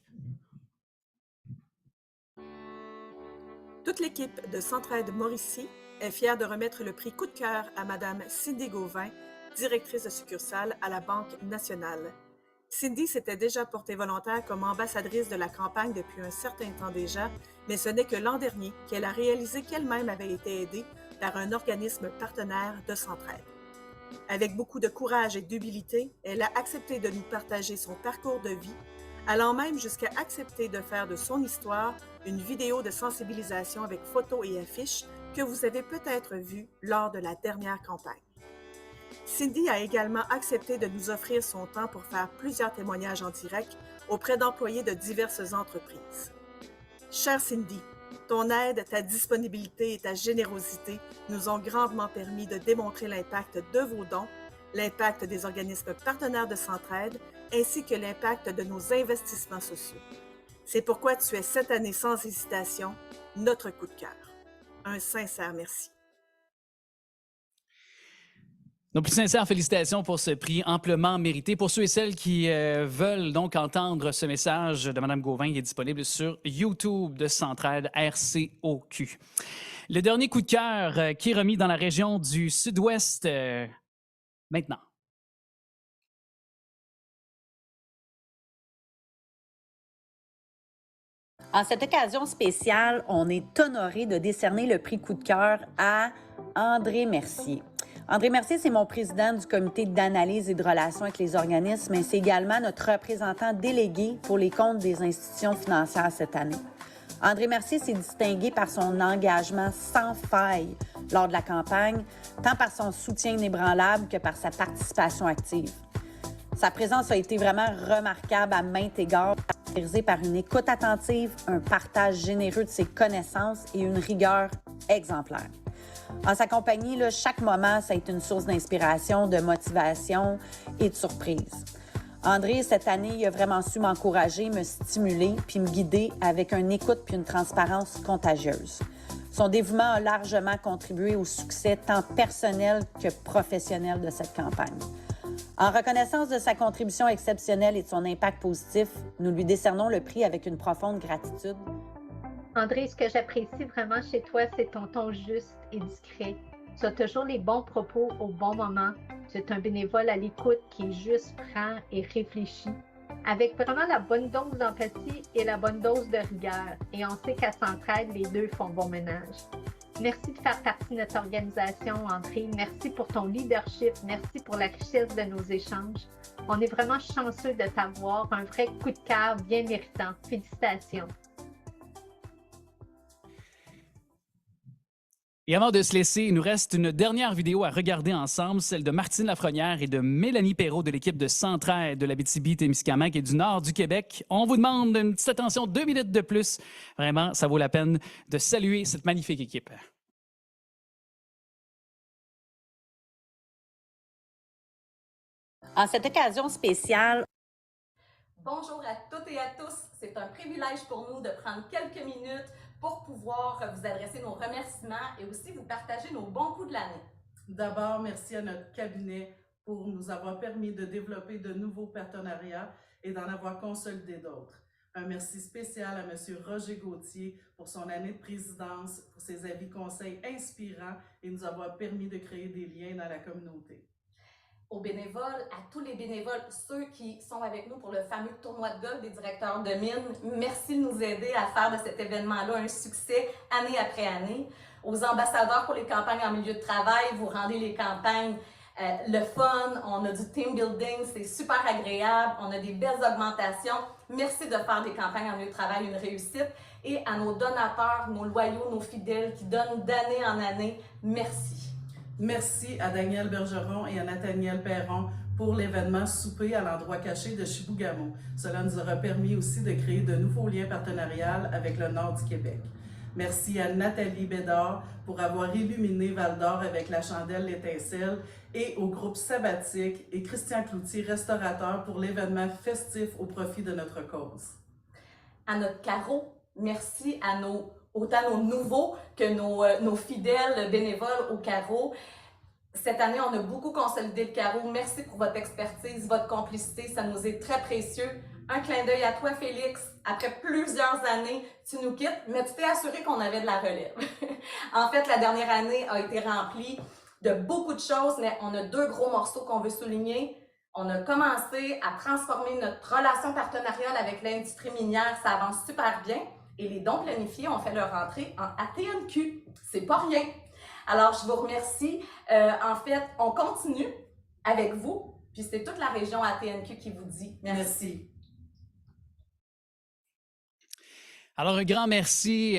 Toute l'équipe de Centraide Mauricie est fière de remettre le prix coup de cœur à Mme Cindy Gauvin, directrice de succursale à la Banque nationale. Cindy s'était déjà portée volontaire comme ambassadrice de la campagne depuis un certain temps déjà, mais ce n'est que l'an dernier qu'elle a réalisé qu'elle-même avait été aidée par un organisme partenaire de Centraide. Avec beaucoup de courage et d'humilité, elle a accepté de nous partager son parcours de vie, allant même jusqu'à accepter de faire de son histoire une vidéo de sensibilisation avec photos et affiches que vous avez peut-être vues lors de la dernière campagne. Cindy a également accepté de nous offrir son temps pour faire plusieurs témoignages en direct auprès d'employés de diverses entreprises. Chère Cindy, ton aide, ta disponibilité et ta générosité nous ont grandement permis de démontrer l'impact de vos dons, l'impact des organismes partenaires de Centraide, ainsi que l'impact de nos investissements sociaux. C'est pourquoi tu es cette année sans hésitation notre coup de cœur. Un sincère merci. Nos plus sincères félicitations pour ce prix amplement mérité. Pour ceux et celles qui veulent donc entendre ce message de Mme Gauvin, il est disponible sur YouTube de Centraide RCOQ. Le dernier coup de cœur qui est remis dans la région du Sud-Ouest maintenant. En cette occasion spéciale, on est honoré de décerner le prix coup de cœur à André Mercier. André Mercier, c'est mon président du comité d'analyse et de relations avec les organismes, mais c'est également notre représentant délégué pour les comptes des institutions financières cette année. André Mercier s'est distingué par son engagement sans faille lors de la campagne, tant par son soutien inébranlable que par sa participation active. Sa présence a été vraiment remarquable à maintes égards, caractérisée par une écoute attentive, un partage généreux de ses connaissances et une rigueur exemplaire. En sa compagnie, là, chaque moment, ça a été une source d'inspiration, de motivation et de surprise. André, cette année, il a vraiment su m'encourager, me stimuler puis me guider avec une écoute puis une transparence contagieuse. Son dévouement a largement contribué au succès tant personnel que professionnel de cette campagne. En reconnaissance de sa contribution exceptionnelle et de son impact positif, nous lui décernons le prix avec une profonde gratitude. André, ce que j'apprécie vraiment chez toi, c'est ton ton juste et discret. Tu as toujours les bons propos au bon moment. Tu es un bénévole à l'écoute qui est juste, franc et réfléchi, avec vraiment la bonne dose d'empathie et la bonne dose de rigueur. Et on sait qu'à Centraide, les deux font bon ménage. Merci de faire partie de notre organisation, André. Merci pour ton leadership. Merci pour la richesse de nos échanges. On est vraiment chanceux de t'avoir. Un vrai coup de cœur bien méritant. Félicitations. Et avant de se laisser, il nous reste une dernière vidéo à regarder ensemble, celle de Martine Lafrenière et de Mélanie Perrault de l'équipe de Centraide de l'Abitibi-Témiscamingue et du nord du Québec. On vous demande une petite attention, 2 minutes de plus. Vraiment, ça vaut la peine de saluer cette magnifique équipe. En cette occasion spéciale, Bonjour à toutes et à tous. C'est un privilège pour nous de prendre quelques minutes pour pouvoir vous adresser nos remerciements et aussi vous partager nos bons coups de l'année. D'abord, merci à notre cabinet pour nous avoir permis de développer de nouveaux partenariats et d'en avoir consolidé d'autres. Un merci spécial à M. Roger Gauthier pour son année de présidence, pour ses avis conseils inspirants et nous avoir permis de créer des liens dans la communauté. Aux bénévoles, à tous les bénévoles, ceux qui sont avec nous pour le fameux tournoi de golf des directeurs de mines, merci de nous aider à faire de cet événement-là un succès année après année. Aux ambassadeurs pour les campagnes en milieu de travail, vous rendez les campagnes le fun, on a du team building, c'est super agréable, on a des belles augmentations. Merci de faire des campagnes en milieu de travail une réussite. Et à nos donateurs, nos loyaux, nos fidèles qui donnent d'année en année, merci. Merci à Daniel Bergeron et à Nathaniel Perron pour l'événement souper à l'endroit caché de Chibougamau. Cela nous aura permis aussi de créer de nouveaux liens partenariaux avec le nord du Québec. Merci à Nathalie Bédard pour avoir illuminé Val-d'Or avec la chandelle L'Étincelle et au groupe Sabbatique et Christian Cloutier, restaurateur, pour l'événement festif au profit de notre cause. À notre carreau, merci à autant nos nouveaux que nos fidèles bénévoles au carreau. Cette année, on a beaucoup consolidé le carreau. Merci pour votre expertise, votre complicité, ça nous est très précieux. Un clin d'œil à toi, Félix. Après plusieurs années, tu nous quittes, mais tu t'es assuré qu'on avait de la relève. En fait, la dernière année a été remplie de beaucoup de choses, mais on a 2 gros morceaux qu'on veut souligner. On a commencé à transformer notre relation partenariale avec l'industrie minière. Ça avance super bien. Et les dons planifiés ont fait leur entrée en ATNQ. C'est pas rien. Alors, je vous remercie. En fait, on continue avec vous. Puis c'est toute la région ATNQ qui vous dit merci. Alors, un grand merci.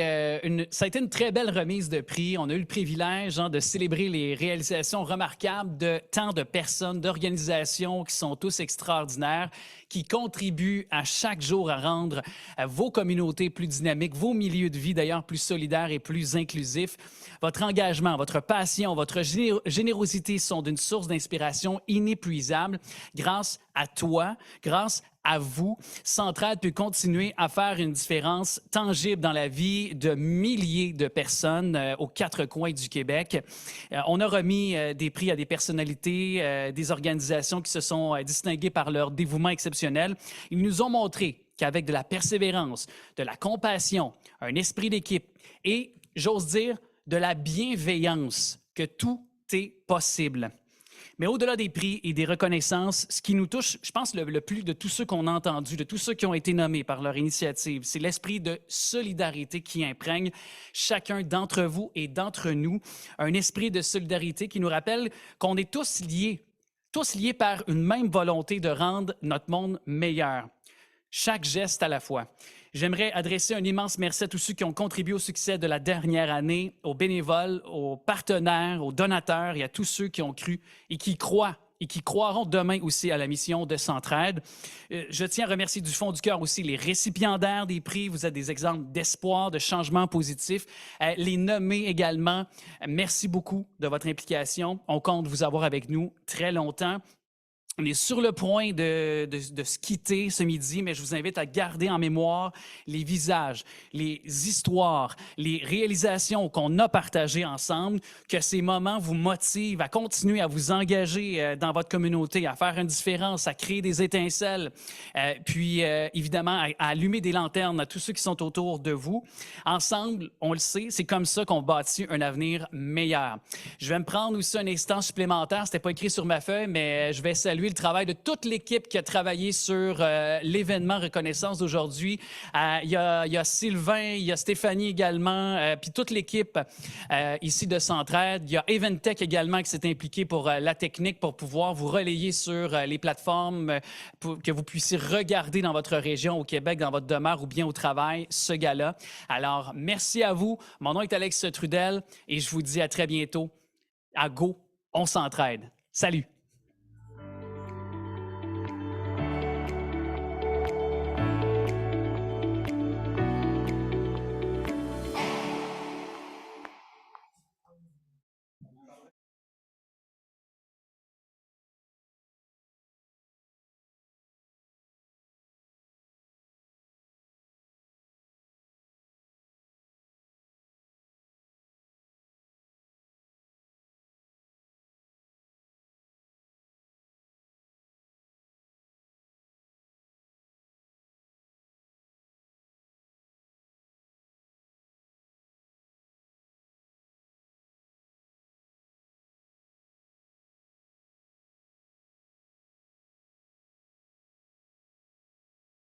Ça a été une très belle remise de prix. On a eu le privilège de célébrer les réalisations remarquables de tant de personnes, d'organisations qui sont tous extraordinaires, qui contribuent à chaque jour à rendre vos communautés plus dynamiques, vos milieux de vie d'ailleurs plus solidaires et plus inclusifs. Votre engagement, votre passion, votre générosité sont d'une source d'inspiration inépuisable. Grâce à toi, grâce à vous, Centraide peut continuer à faire une différence tangible dans la vie de milliers de personnes aux 4 coins du Québec. On a remis des prix à des personnalités, des organisations qui se sont distinguées par leur dévouement exceptionnel. Ils nous ont montré qu'avec de la persévérance, de la compassion, un esprit d'équipe et, j'ose dire, de la bienveillance, que tout est possible. Mais au-delà des prix et des reconnaissances, ce qui nous touche, je pense, le plus de tous ceux qu'on a entendus, de tous ceux qui ont été nommés par leur initiative, c'est l'esprit de solidarité qui imprègne chacun d'entre vous et d'entre nous. Un esprit de solidarité qui nous rappelle qu'on est tous liés par une même volonté de rendre notre monde meilleur. Chaque geste à la fois. J'aimerais adresser un immense merci à tous ceux qui ont contribué au succès de la dernière année, aux bénévoles, aux partenaires, aux donateurs et à tous ceux qui ont cru et qui croient et qui croiront demain aussi à la mission de Centraide. Je tiens à remercier du fond du cœur aussi les récipiendaires des prix. Vous êtes des exemples d'espoir, de changement positif. Les nommés également, merci beaucoup de votre implication. On compte vous avoir avec nous très longtemps. On est sur le point de se quitter ce midi, mais je vous invite à garder en mémoire les visages, les histoires, les réalisations qu'on a partagées ensemble, que ces moments vous motivent à continuer à vous engager dans votre communauté, à faire une différence, à créer des étincelles, puis évidemment à allumer des lanternes à tous ceux qui sont autour de vous. Ensemble, on le sait, c'est comme ça qu'on bâtit un avenir meilleur. Je vais me prendre aussi un instant supplémentaire, c'était pas écrit sur ma feuille, mais je vais saluer le travail de toute l'équipe qui a travaillé sur l'événement reconnaissance d'aujourd'hui. Il y a Sylvain, il y a Stéphanie également, puis toute l'équipe ici de Centraide. Il y a Eventech également qui s'est impliqué pour la technique, pour pouvoir vous relayer sur les plateformes, pour que vous puissiez regarder dans votre région, au Québec, dans votre demeure ou bien au travail, ce gala. Alors, merci à vous. Mon nom est Alex Trudel et je vous dis à très bientôt. À Go, on s'entraide. Salut!